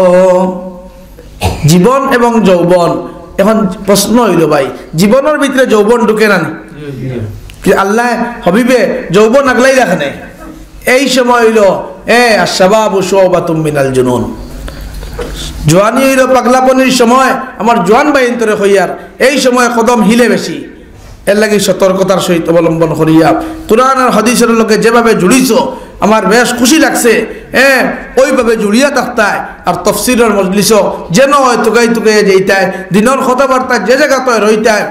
জীবন এবং যৌবন। এখন প্রশ্ন হইল ভাই জীবনের ভিতরে যৌবন ঢুকে না আল্লাহ হাবিবে যৌবন আগলাই রাখে নাই। এই সময় হইল আশ-শাবাবু শুবাতুম মিনাল জুনুন। জোয়ানি হইল পাগলাপনির সময়, আমার জোয়ান বাইন তরে হইয়ার এই সময় কদম হিলে বেশি। এর লাগি সতর্কতার সহিত অবলম্বন করিয়া কুরআন আর হাদিসের লোকে যেভাবে জুড়িছ আমার বেশ খুশি লাগছে। ওইভাবে জুড়িয়া থাকতায় আর তফসিরের মজলিস যেন হয় তুকাই তুকাই যেইতায় দিনের কথাবার্তা যে জায়গাতে রইতায়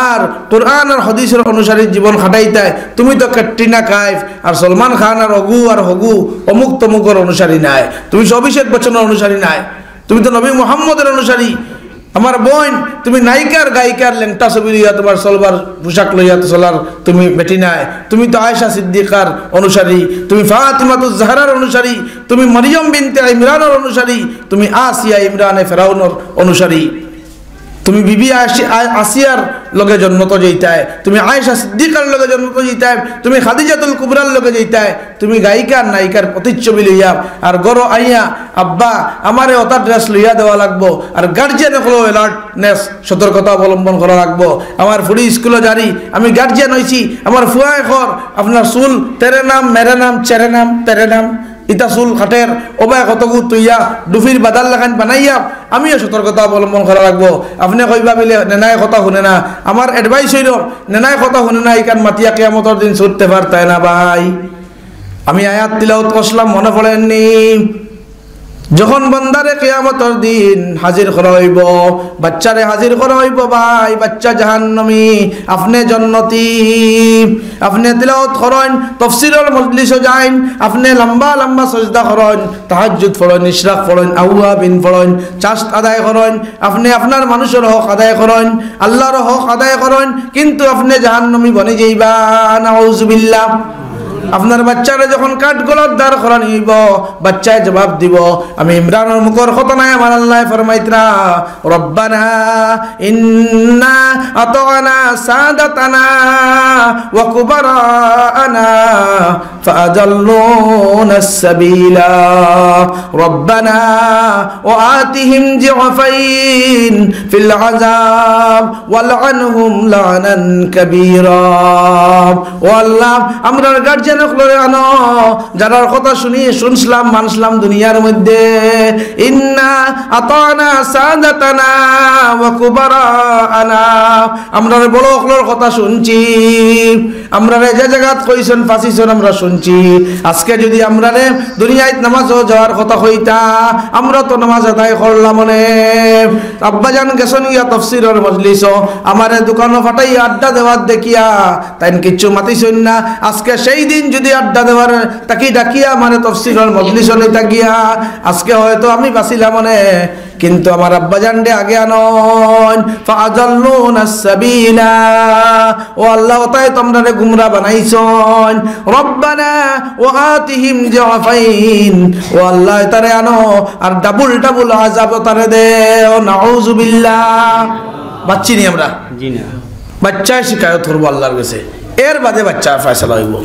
আর কুরআন আর হাদিসের অনুসারী জীবন খাটাইতায়। তুমি তো ক্যাটরিনা কাইফ আর সলমান খান আর অগু আর হগু অমুক তমুকের অনুসারী নাই, তুমি অভিষেক বচ্চনের অনুসারী নাই, তুমি তো নবী মুহাম্মদের অনুসারী। আমার বোন তুমি নায়িকার গায়িকার লেংটা ছবি লইয়া তোমার চলবার পোশাক লইয়া তো চলার তুমি বেটি নাই। তুমি তো আয়েশা সিদ্দিকার অনুসারী, তুমি ফাতিমাতুজ জাহরার অনুসারী, তুমি মরিয়ম বিনতে ইমরানের অনুসারী, তুমি আসিয়া ইমরানে ফেরাউনের অনুসারী, তুমি বিবি আসিয়ার লগে জন্নত যেইতায়, তুমি আয়েশা সিদ্দিকার লগে জন্নত যেইতায়, তুমি খাদিজাতুল কুবরার লগে যেইতায়, তুমি গায়িকার নায়িকার প্রতিচ্ছবি লইয়া আর গড় আইয়া আব্বা আমারে ওটা ড্রেস লইয়া দেওয়া লাগবো আর গার্জিয়ান হলো অ্যালার্টনেস সতর্কতা অবলম্বন করা লাগবো। আমার ফুড়ি স্কুলে জারি আমি গার্জিয়ান হয়েছি, আমার ফুয়ায় খর আপনার চুল তেরে নাম মেরে নাম চেরে নাম তেরে নাম ইতা চুল খাটের ওবায় কতগু তুইয়া ডুফির বাদাল লাগান বানাইয়া আমিও সতর্কতা অবলম্বন করা লাগবো। আপনি কইবা বলে নেনায় কথা শুনে না, আমার অ্যাডভাইস হইল নেনায় কথা শুনে না ইকান মাতিয়া কিয়ামতের দিন ছুটতে পারতায় না ভাই। আমি আয়াত তিলাওয়াত করলাম মনে পড়েননি যখন বান্দারে কিয়ামতের দিন হাজির করা হইব, বাচ্চারে হাজির করা হইব, ভাই বাচ্চা জাহান্নামী, আপনি জান্নাতি, আপনি তিলাওয়াত করেন, তাফসীরের মজলিসে যান, আপনি লম্বা লম্বা সাজদা করেন, তাহাজ্জুদ পড়েন, ইশরাক পড়েন, আওয়াবিন পড়েন, চাষ্ট আদায় করেন, আপনি আপনার মানুষের হক আদায় করেন, আল্লাহর হক আদায় করেন, কিন্তু আপনি জাহান্নামী বনে যাইবা, নাউযুবিল্লাহ। আপনার বাচ্চারা যখন কাঠগোলার দ্বার করা নিব, বাচ্চায় জবাব দিব, আমি ইমরানের মুখর কথা নাই, আমার আল্লাহ ফরমাইতরা রব্বানা ইন্না আতানা সাদাতানা ওয়া কুবারানা ফাআদাল্লুনা সাবিলা রব্বানা ওয়া আতিহিম জিফাইন ফিল আযাব ওয়ালআনহুম লানান কাবীরা। ও আল্লাহ, আমরা গার্জিয়ান আনো যারার কথা শুনছিলাম মানছিলাম দুনিয়ার মধ্যে, ইন্না আতানা সাদাতানা ওয়া কুবারানা, আমরা বড় হকলের কথা শুনছি, আমরা যে জায়গাত কইছেন ফাঁসিছেন আমরা শুনছি, আজকে যদি আমরা দুনিয়ায় নামাজও যাওয়ার কথা হইতা, আমরা তো নামাজ আদায় করলাম মনে। আব্বাজান গেছেন ইয়া তাফসীরের মজলিস, আমারে দোকানও ফাটাই আড্ডা দেওয়ার দেখিয়া তাই কিচ্ছু মাতিছেন না, আজকে সেই দিন যদি আড্ডা দেওয়ার তাকি ডাকিয়া মানে তাফসীরের মজলিসে লইতা গিয়া আজকে হয়তো আমি বাঁচিলাম মনে, কিন্তু আমার আব্বাজান ডে আগে আনন ফাআযাল্লুনাস সাবিলা। ও আল্লাহ, তাই তোমরা রে গুমরা বানাইছন, রব্বানা ওয়া আতিহিম জিফাইন, ও আল্লাহ তারে আনো আর ডাবল ডাবল আযাব তারে দেও, নাউযুবিল্লাহ। বাচ্চি নি আমরা, জি না, বাচ্চায় শিকায়ত করবো আল্লাহর কাছে, এর বাদে বাচ্চার ফয়সালা হইব।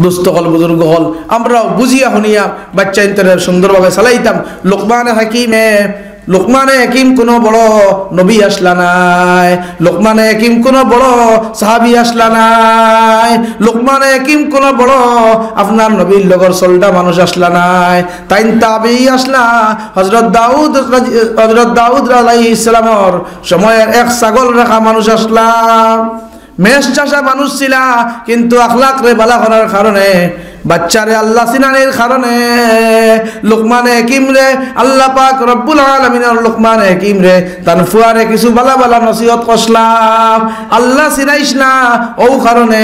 দুস্থ হল, বুজুর্গ হল, আমরাও বুঝিয়া শুনিয়া বাচ্চা ইন্তরে সুন্দরভাবে চালাইতাম। লোকমানে হাকিম কোনো বড় নবী আসলা নাই, লোকমানে হাকিম কোনো বড় সাহাবী আসলা নাই, লোকমানে হাকিম কোনো বড় আপনার নবীর লগর চলটা মানুষ আসলা নাই, তাই তাবেঈ আসলা। হযরত দাউদ আলাইহিস সালামের সময়ের এক ছাগল রাখা মানুষ আসলা, মেষ চাষা মানুষ ছিলা, কিন্তু আখলাক রে বালা করার কারণে, বাচ্চারে আল্লাহ সিনানির কারণে লোকমানে হাকিম রে আল্লাহ পাক রব্বুল আলামিনের লোকমানে হাকিম রে তার ফুয়ারে কিছু বালা বালা নসিহত করলাম, আল্লাহ সিনাইস না, ও কারণে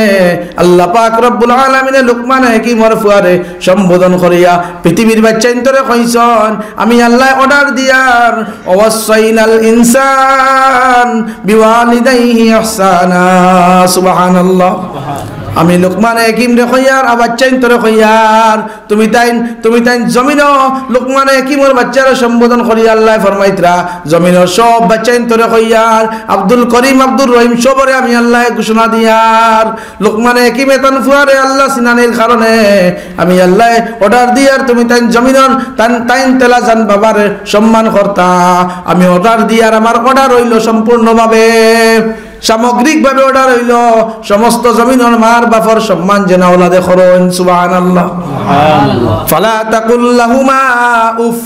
আল্লাহ পাক রব্বুল আলামিনে লোকমানে হাকিমের ফুয়ারে সম্বোধন করিয়া পৃথিবীর বাচ্চা ইন্তরে কইছন, আমি আল্লাহ অর্ডার দিয়ার ওয়াসাইনাল ইনসান বিওয়ালিদাইহি ইহসানা, সুবহানাল্লাহ। আমি লোকমানে হাকিম রে কইয়ার আর বাচ্চা ইন্তরে কইয়ার, তুমি তাই জমিনও লোকমানে হাকিমের বাচ্চারা সম্বোধন করিয়া আল্লাহ ফরমাইতরা জমিনের সব বাচ্চা ইন্তরে কইয়ার, আব্দুল করিম আব্দুর রহিম সবরে আমি আল্লাহ ঘোষণা দিয়ার, লোকমানে হাকিমে তান ফুয়ারে আল্লাহ সিনানির কারণে আমি আল্লাহ অর্ডার দিয়ার, তুমি তাই জমিনের তাইন তেলা জান বাবার সম্মান কর্তা, আমি অর্ডার দিয়ার, আমার অর্ডার হইল সম্পূর্ণভাবে সামগ্রিকভাবে অর্ডার হইল সমস্ত জমিনের মার বাপর সম্মান যেন ওলাদে করুন, সুবহানাল্লাহ। ফালা তাকুল লাহুমা উফ,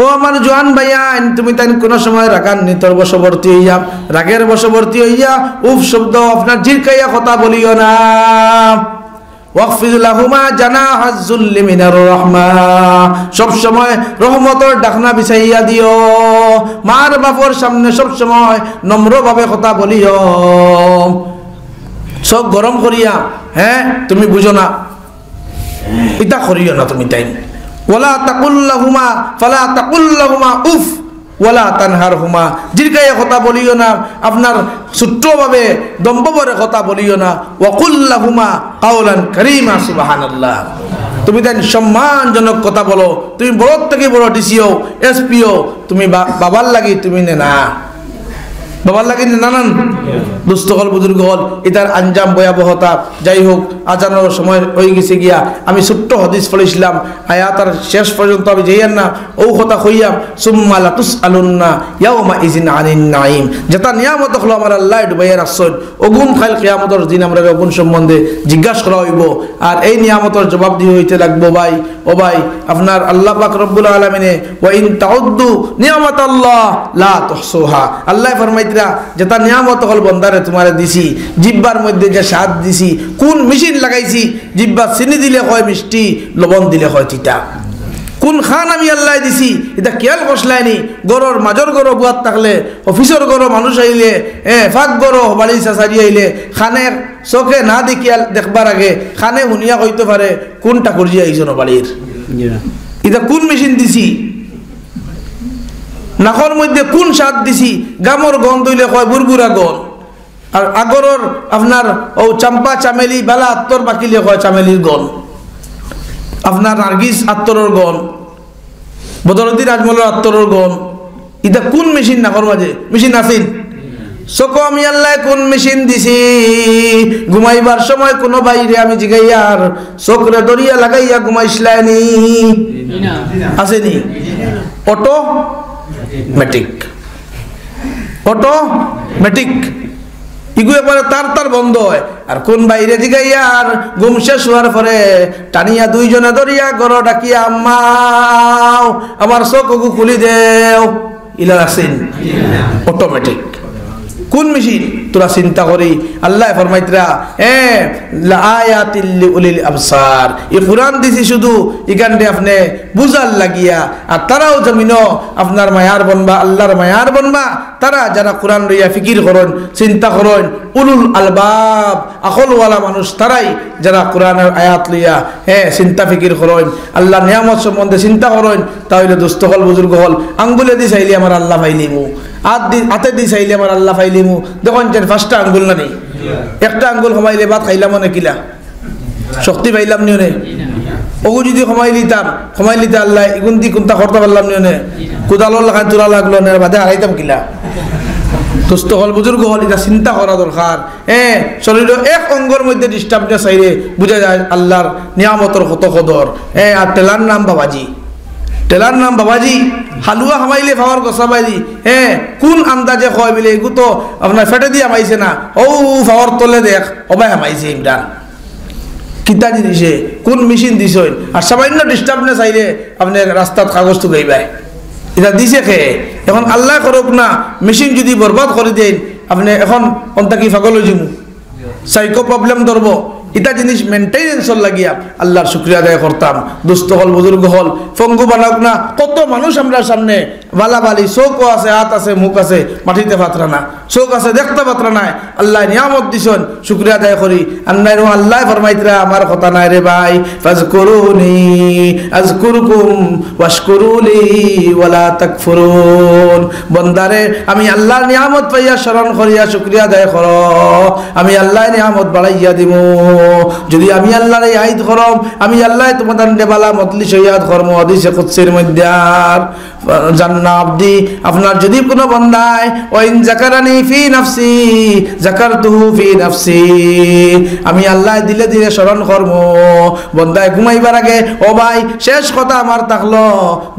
ও আমার জোয়ান ভাইয়ান, তুমি তাই কোন সময় রাগান্বিতর বশবর্তী হইয়া, রাগের বশবর্তী হইয়া উফ শব্দ আপনার জিরকাইয়া কথা বলিও না। ওয়াকফিজ লাহুমা জানাহাজ যুল্লি মিনার রাহমা, সব সময় রহমতের ডাকনা বিছাইয়া দিও, মার বাপর সামনে সব সময় নম্রভাবে কথা বলিও, সব গরম করিয়া, হ্যাঁ তুমি বুঝো না এটা করিও না তুমি তাই। ওয়ালা তাকুল্লাহুমা ফালা তাকুল্লাহুমা উফ ওয়ালা তানহারহুমা, জিরকাইয়া কথা বলিও না, আপনার ছোট্টভাবে দম্ভভরে কথা বলিও না, ওয়াকুল্লাহুমা কাওলান কারীমা, সুবহানাল্লাহ। তুমি তাই সম্মানজনক কথা বলো, তুমি বড় থেকে বড় ডিসিও এসপিও, তুমি বাবার লাগি তুমি না, বাবার লাগে নানান দুস্থ হল, বুজুর্গ হল, এটার আঞ্জাম ভয়াবহতা। যাই হোক, আজানোর সময় হয়ে গেছে গিয়া, আমি ছোট্ট হাদিস পড়েছিলাম, আয়াতার শেষ পর্যন্ত আমি যাইয়ান না, ও কথা কইয়াম, সুম্মা লাতুসআলুন্না ইয়াওমা ইযিন আনিন নাঈম, যেটা নিয়ামত হলো আমার আল্লাহ ডুবাইয়া রাখছেন, ওগুন খাইল কিয়ামতের দিন আমরা ওগুন সম্বন্ধে জিজ্ঞাসা করা হইব, আর এই নিয়ামতের জবাব দিয়ে হইতে লাগবো। ভাই ও ভাই, আপনার আল্লাহ পাক রব্বুল আলামিনে ওয়া ইন তাউদ্দু নিয়ামাতাল্লাহ লা তুহসুহা, আল্লাহ ফরমাইতরা যেটা নিয়ামত হল বন্দারে তোমারে দিছি, জিব্বার মধ্যে যে স্বাদ দিছি, কোন মেশিন লাগাইছি, জিব্বা চিনি দিলে হয় মিষ্টি, লবণ দিলে হয় তিতা, কোন খান আমি আল্লাহ দিছি এটা খেয়াল করসলাইনি। গরর মাজর গরো বুয়াত থাকলে, অফিসর গরো মানুষ আইলে, ফাঁক গরো বাড়ি চাচারি আইলে, খানের চোখে না দেখিয়া দেখবার আগে খানে শুনিয়া কইতে পারে কোন ঠাকুর জি আইসন বাড়ির, এটা কোন মেশিন দিছি, নাকর মধ্যে কোন স্বাদ দিছি, গামর গন্ধ হইলে কয় বুরবুরা গন, আর আগরর আপনার ও চাম্পা চামেলি বালা আত্তর বাকিলে কয় চামেলির গন, আপনার নার্গিস আত্তরের গন, বদরুদ্দি রাজমলের আত্তরের গন, এটা কোন মেশিন নাকর মাঝে মেশিন আসিন। চকো আমি আল্লাহ কোন মেশিন দিছি, ঘুমাইবার সময় কোন বাইরে আমি জিগাইয়ার চোখরে দরিয়া লাগাইয়া ঘুমাইছিলানি আসেনি? অটোমেটিক, অটোমেটিক ইগু একবারে তার বন্ধ হয়। আর কোন বাইরে জিগাইয়ার ঘুম শেষ হওয়ার পরে টানিয়া দুইজনে দরিয়া গর ডাকিয়া আম্মাও আমার চোখ খুলি দেও, ইলা আসেন অটোমেটিক। কোন মেশিন তোরা চিন্তা করি আল্লাহ ফরমাইতরা লাআয়াতিল লিউলিল আবসার, এই কুরআন দিছি শুধু ইগান্ডে আপনি বুঝার লাগিয়া, আর তারাও জমিনো আপনার মায়ার বনবা, আল্লাহর মায়ার বনবা, তারা যারা কোরআন লইয়া ফিকির করেন চিন্তা করেন উলুল আলবাব আকলওয়ালা মানুষ, তারাই যারা কোরআনের আয়াত লইয়া চিন্তা ফিকির করেন, আল্লাহর নিয়ামত সম্বন্ধে চিন্তা করেন, তাহলে দুস্থ হল বুজুর্গ হল আঙ্গুলে দি চাইলে আমার আল্লাহ ফাইলিমু, হাতে দি চাইলে আমার আল্লাহ ফাইলিমু। দেখুন যে 5টা আঙ্গুল না নেই, একটা আঙ্গুল কমাইলে ভাত খাইলাম না কিলা শক্তি পাইলাম নিয়ে, ওগু যদি কমাই লিতাম আল্লাহ এগুন দি কোনটা করতে পারলাম নিয়ে, কোদালর লাগাই তোলা লাগলো না বাদে হারাইতাম কিলা। দুস্থ হল বুজুর্গ হল এটা চিন্তা করা দরকার। শরীর এক অঙ্গর মধ্যে ডিস্টার্বনেস চাইলে বুঝা যায় আল্লাহর নিয়ামতর কত কদর। আর টেলার নাম বাবাজি, টেলার নাম বাবাজি, হালুয়া হামাইলে ফাওয়ার গসাবাজি, কোন আন্দাজে হয় বলে এগু তো আপনার ফেটে দিয়ে হামাইছে না, ও ফাওয়ার তলে দেখ অবাই হামাইছে ইমরান কিতা জিনিসে কোন মেশিন দিছ। আর সামান্য ডিস্টার্বনেস আইলে আপনি রাস্তাত কাগজ তো গাইবাই, এটা দিছে খেয়ে। এখন আল্লাহ করুক না মেশিন যদি বরবাদ করে দেন আপনি এখন অন্তা কি পাগল হয়ে যাবো, সাইকো প্রবলেম ধরবো, এটা জিনিস মেনটেনেন্সর লাগিয়া আল্লাহর শুকরিয়া আদায় করতাম। দুস্থ হল বুজুর্গ হল ফঙ্গু বানাক না, কত মানুষ আমরা সামনে বালাবালি, চোখও আছে, হাত আছে, মুখ আছে, মাটিতে পাত্রা না, চোখ আছে দেখতে পাত্রা নাই, আল্লাহ নিয়ামত দিছেন শুকরিয়া আদায় করি। আল্লাহ ফরমাইতরা আমার কথা নাই রে ভাই, ফাজকুরুনি আযকুরকুম ওয়াশকুরুলি ওয়ালা তাকফুরুন, বন্দারে আমি আল্লাহর নিয়ামত পাইয়া স্মরণ করিয়া শুকরিয়া আদায় করো, আমি আল্লাহর নিয়ামত বাড়াইয়া দিব। যদি আমি আল্লাহর এই আইত করম, আমি আল্লাহ তোমাদের দেবালা মজলিস ইয়াদ কর্ম হাদিসে কুদসির মধ্যে জান্না আব্দি, আপনার যদি কোনো বান্দায় ওয়াইন যাকারানি ফি নাফসি যাকারতুহু ফি নাফসি, আমি আল্লাহ দিলে দিলে স্মরণ করব। বান্দায় ঘুমাইবার আগে ও ভাই শেষ কথা আমার থাকলো,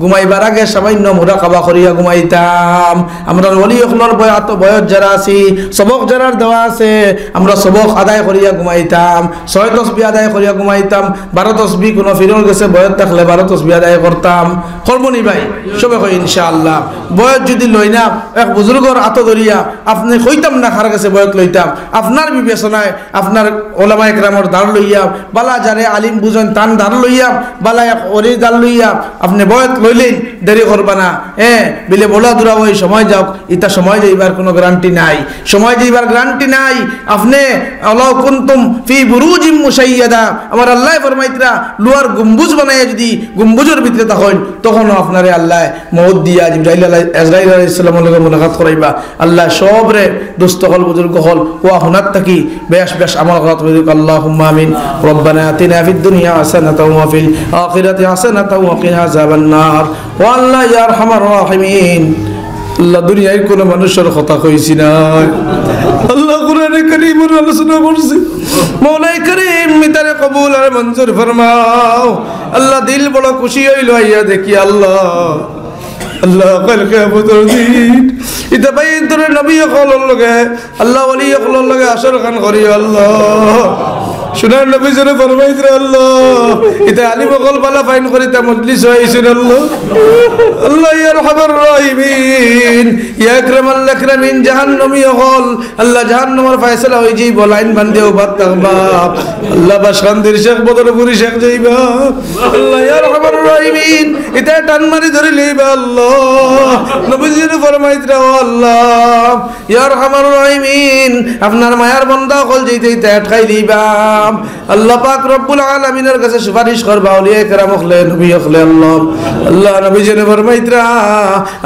ঘুমাইবার আগে সামান্য মুরাকাবা করিয়া ঘুমাইতাম। আমরা ওলি হকলর বয়স যারা আছি, সবক যারা দেওয়া আছে, আমরা সবক আদায় করিয়া ঘুমাইতাম, 6 তসবিহ আদায় করিয়া ঘুমাইতাম, 12 তসবিহ কোনো ফিরল গেছে বয়স থাকলে 12 তসবিহ আদায় করতাম। করবনি ভাই সবে কই ইনশাআল্লাহ। বয়স যদি লই না এক বুজুর্গর আত ধরিয়া আপনি কইতাম না কার কাছে বয়স লইতাম, আপনার বিবেচনায় আপনার ওলামা একরামর দাঁড় লইয়া বালা যারে আলিম বুঝেন তান দাঁড় লইয়া বালা এক অলি দাঁড় লইয়া আপনি বয়স লইলেন, দেরি করবা না। বিলে বলা দূরা ওই সময় যাও, ইটা সময় যাইবার কোনো গ্যারান্টি নাই, সময় যাইবার গ্যারান্টি নাই। আপনি আল্লাহ কুনতুম ফি বুরুজিম মুশাইয়াদা, আমার আল্লাহ ফরমাইতরা লোহার গম্বুজ বানাইয়া যদি গম্বুজের ভিতরে তখন তখনও আপনারে আল্লাহ মউত দিয়া জিবরাইল আজরাইল আলাইহিস সালামের লগে মুলাকাত করাইবা। আল্লাহ সবরে দুস্থ হল বুজুর্গ হল ওয়া হুনাত থাকি বেশ বেশ আমল করাত করিক। আল্লাহুম্মা আমিন। রব্বানা আতিনা ফিদ দুনিয়া হাসানাতাও ওয়া ফিল আখিরাতি হাসানাতাও ওয়া কিনা আযাবান নার। ওয়া আল্লাহ ইয়া আরহামার রাহিমিন, আল্লাহ দুনিয়ায় কোনো মানুষের কথা কইছি না, আল্লাহ কোরআনে কারীমের আলোচনা করছি, মওলাই কারীম মিতারে কবুল আর মঞ্জুর ফরমাও। আল্লাহ দিল বড় খুশি হইল আইয়া দেখি আল্লাহ আল্লাহ কাল কিয়ামতের দিন ইতা ভাই তোর নবী হকলর লগে আল্লাহ ওলি হকলর লগে আসর খান করি আল্লাহ সোনার নবী জনে ফরমাইছে আল্লাহ এটা আলী বকল বালা ফাইন করিতে মজলিস হইছে আল্লাহ আল্লাহ ইয়া আরহামার রাহিমিন ইয়া আকরামাল আকরামিন জাহান্নামী হল আল্লাহ জাহান্নামের ফয়সালা হই যাই বলাইন বান্দে ও বাত তাকবা আল্লাহ বাসখান্দির শেখ বদরপুরি শেখ যাইবা আল্লাহ ইয়া আরহামার রাহিমিন এটা টান মারি ধরে লইবা আল্লাহ নবীজির ফরমাইছে আল্লাহ ইয়া আরহামার রাহিমিন আপনার মায়ার বান্দা কল যাইতে আটকাই দিবা আল্লাহ পাক রব্বুল আলামিনের কাছে সুপারিশ করবা ওলিয়ে কেরাম হলে নবী হলে আল্লাহ আল্লাহ নবী জেনে ফরমাইতরা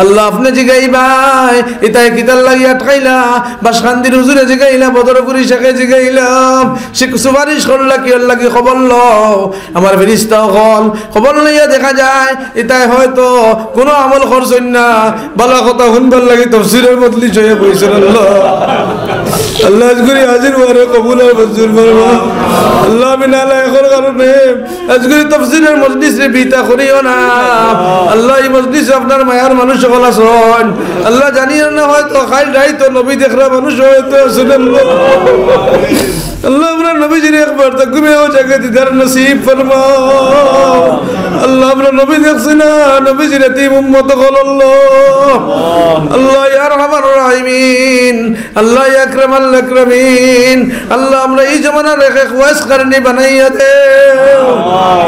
আল্লাহ আপনি জিগাইবাই এটাই কিতাল লাগি আটকাইলা বাসখান্দির হুজুরে জিগাইলা বদরপুরি শেখে জিগাইলাম সে সুপারিশ করলা কি আল্লাহ কি খবর লও আমার ফেরেশতা হল খবর লইয়া দেখা যায় এটাই হয়তো কোনো আমল করছেন না ভালো কথা শুনবার লাগি তাফসীরের মজলিস হয়ে বইছেন আল্লাহ আল্লাহ আজগুরি হাজির ওয়ারে কবুল আর মঞ্জুর ফরমা আল্লাহ বিনা লায়কের কারণে আজগুরি তাফসীরের মজলিসে বিতা করিও না আল্লাহ এই মজলিসে আপনার মায়ার মানুষ সকল আছেন আল্লাহ জানিও না হয়তো খাই রাইতো নবী দেখরা মানুষ হয়তো শুনেন আল্লাহ আপনার নবীজির একবার তাকবীরেও জায়গা দিদার নসিব ফরমাও আল্লাহ আপনার নবী দেখছেন না নবীজির এতিম উম্মত হল আল্লাহ ইয়া আরহামার রাহিমিন আল্লাহ ইয়া আকরামাল আকরামিন আল্লাহ আমরা এই জামানার এক ওয়াইস কারণে বানাইয়া দে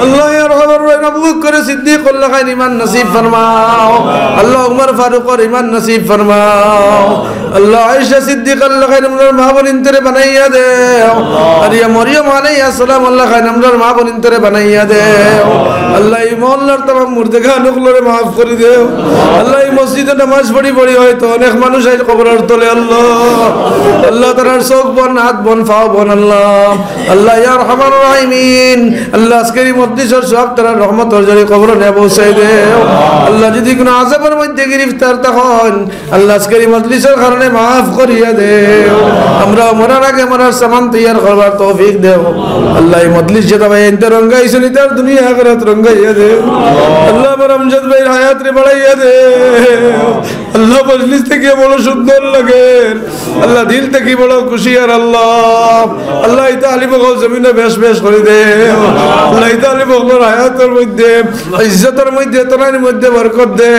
আল্লাহ ইয়া আরহামার রাহিম আবু বকর সিদ্দিক আল্লাহ খান ঈমান নসিব ফরমাও আল্লাহ উমর ফারুক এর ঈমান নসিব ফরমাও আল্লাহ আয়েশা সিদ্দিক আল্লাহ খান আমরার মা বোন তরে বানাইয়া দে আর ইয়া মরিয়ম আলাইহিস সালাম আল্লাহ খান আমরার মা বোন তরে বানাইয়া দে আল্লাহ এই মহল্লার तमाम মুর্দেগান গুলোরে maaf করে দাও আল্লাহ এই মসজিদে নামাজ পড়ি পড়ি হয়তো অনেক মানুষ এই কবরের তলে আল্লাহ আল্লাহ তাআলার চোখ বন হাত বন পাও বন আল্লাহ আল্লাহ ইয়া আরহামার রাহিমিন আল্লাহ আজকের মজলিসের সব তাআলার রহমতের জরি কবরে নে পৌঁছাই দাও আল্লাহ যদি কোনো আযাবের মধ্যে গ্রেফতার তখন আল্লাহ আজকের মজলিসের কারণে maaf করিয়া দাও আমরা মরার আগে মরার সামান তৈয়ার করবার তৌফিক দাও আল্লাহ এই মজলিস যেটা ভাই এনতে রঙ্গাইছেন তার দুনিয়া আখিরাত রঙ্গাইয়া দাও আল্লাহ আমার আমজাদ ভাইয়ের হায়াত রে বাড়াইয়া দে আল্লাহ মজলিস থেকে বড় সুন্দর লাগে আল্লাহ দিল থেকে বড় খুশি আর আল্লাহ আল্লাহ এই তালিম বল জমিনে বেশ বেশ করে দে আল্লাহ এই তালিম বল হায়াতের মধ্যে ইজ্জতের মধ্যে তরার মধ্যে বরকত দে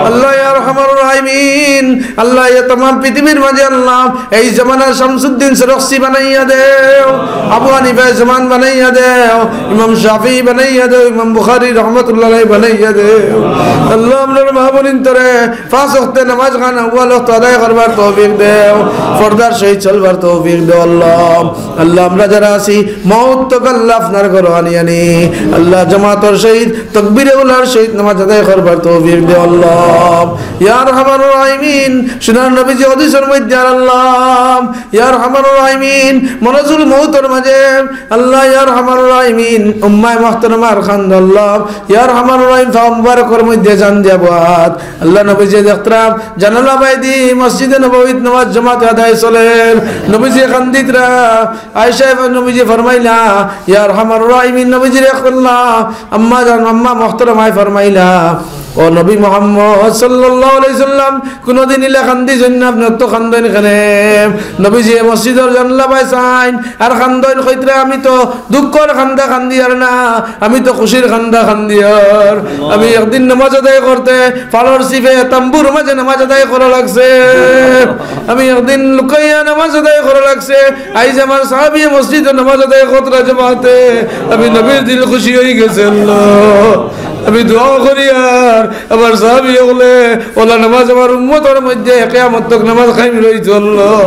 আল্লাহ ইয়া আরহামার রাহিমিন আল্লাহ এই तमाम পৃথিবীর মাঝে আল্লাহ এই জামানার শামসুদ্দিন সরখসি বানাইয়া দে আবু হানিফা জামান বানাইয়া দে ইমাম শাফি বানাইয়া দে ইমাম বুখারী রহমাতুল্লাহ আলাইহি বানাইয়া দে আল্লাহ আমরার মা বোনিন তরে পাঁচ ওয়াক্ত নামাজ খান আউয়াল ওয়াক্ত আদায় করবার তৌফিক দাও ফরদার সহিত চলবার তৌফিক দাও আল্লাহ আল্লাহ আমরা যারা আছি মওত তো আল্লাহ আপনার ঘর আনি আল্লাহ জামাতের সহিত তাকবীরে উলার সহিত নামাজ আদায় করবার তৌফিক দাও আল্লাহ ইয়া আরহামার রাহিমিন সুনার নবীজি হাদিসের মধ্যে আল্লাহ ইয়া আরহামার রাহিমিন মনজুল মউতের মাঝে আল্লাহ ইয়া আরহামার রাহিমিন উম্মায়ে মুহতারামার খানদাল্লাহ ইয়া আরহামার রাহিম মুবারকের মধ্যে জান দিয়াবাত আল্লাহ নবীজি দেখতরাম জানালা বাইদি মসজিদে নববীত নামাজ জামাত আদায় চলেন নবীজি খানদিতরা আয়েশা নবীজি ফরমাইলা ইয়া আরহামার রাহিমিন নবীজি রাখল্লাহ আম্মা জান আম্মা মুহতারামায় ফরমাইলা ও নবী মুহাম্মদ সাল্লাল্লাহু আলাইহি সাল্লাম কোনদিন ইলা খান্দি জন্য আপনি তো খানদেন কেনে নবীজি মসজিদের জানলা পাইছেন আর খানদেন কইতরা আমি তো দুঃখের খান্দা খান্দি আর না আমি তো খুশির খান্দা খান্দি আর আমি একদিন নামাজ আদায় করতে ফালর সিফে তাম্বুর মাঝে নামাজ আদায় করা লাগছে আমি একদিন লুকাইয়া নামাজ আদায় করা লাগছে আইজ আমার সাহাবী মসজিদে নামাজ আদায় করতে জামাতে আমি নবীর দিল খুশি হয়ে গেছে আল্লাহ আমি দোয়া করি আর আমার সাহাবী হলে ওলা নামাজ আমার উম্মতের মধ্যে কিয়ামত তক নামাজ কায়েম রইতো আল্লাহ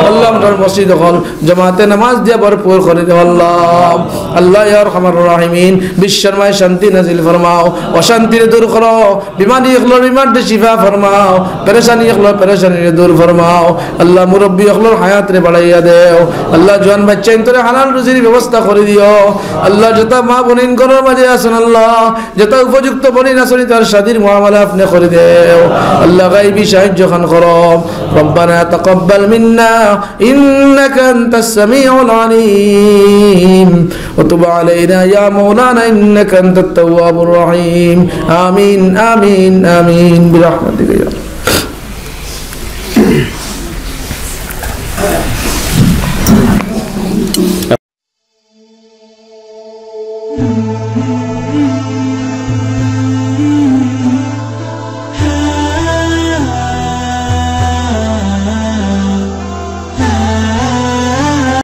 আল্লাহ আমার মসজিদ হল জামাতে নামাজ দিয়া ভরপুর করে দাও আল্লাহ আল্লাহ ইয়া আরহামার রাহিমিন বিশ্বের মাঝে শান্তি নাজিল ফরমাও অশান্তি দূর করো বিমারি ইখলার বিমার শিফা ফরমাও পেরেশানি ইখলার পেরেশানি দূর ফরমাও আল্লাহ মুরব্বি ইখলার হায়াত রে বাড়াইয়া দাও আল্লাহ জওয়ান বাচ্চা ইনতরে হালাল রুজির ব্যবস্থা করে দিও আল্লাহ যত মা বোনিন ঘরের মাঝে আছেন আল্লাহ যত উপযুক্ত বোনিন আছেন তার শাদীর মুআমালা আপনি করে দাও আল্লাহ গায়বী সাহায্য খান করো রব্বানা তাকাব্বাল মিন্না ইন্নাকা আনতাস সামিউল আলিম ওয়া তুব আলাইনা ইয়া মাওলানা ইন্নাকা আনতাত তাওয়াবুর রহিম আমিন আমিন আমিন বিরহমাতিকা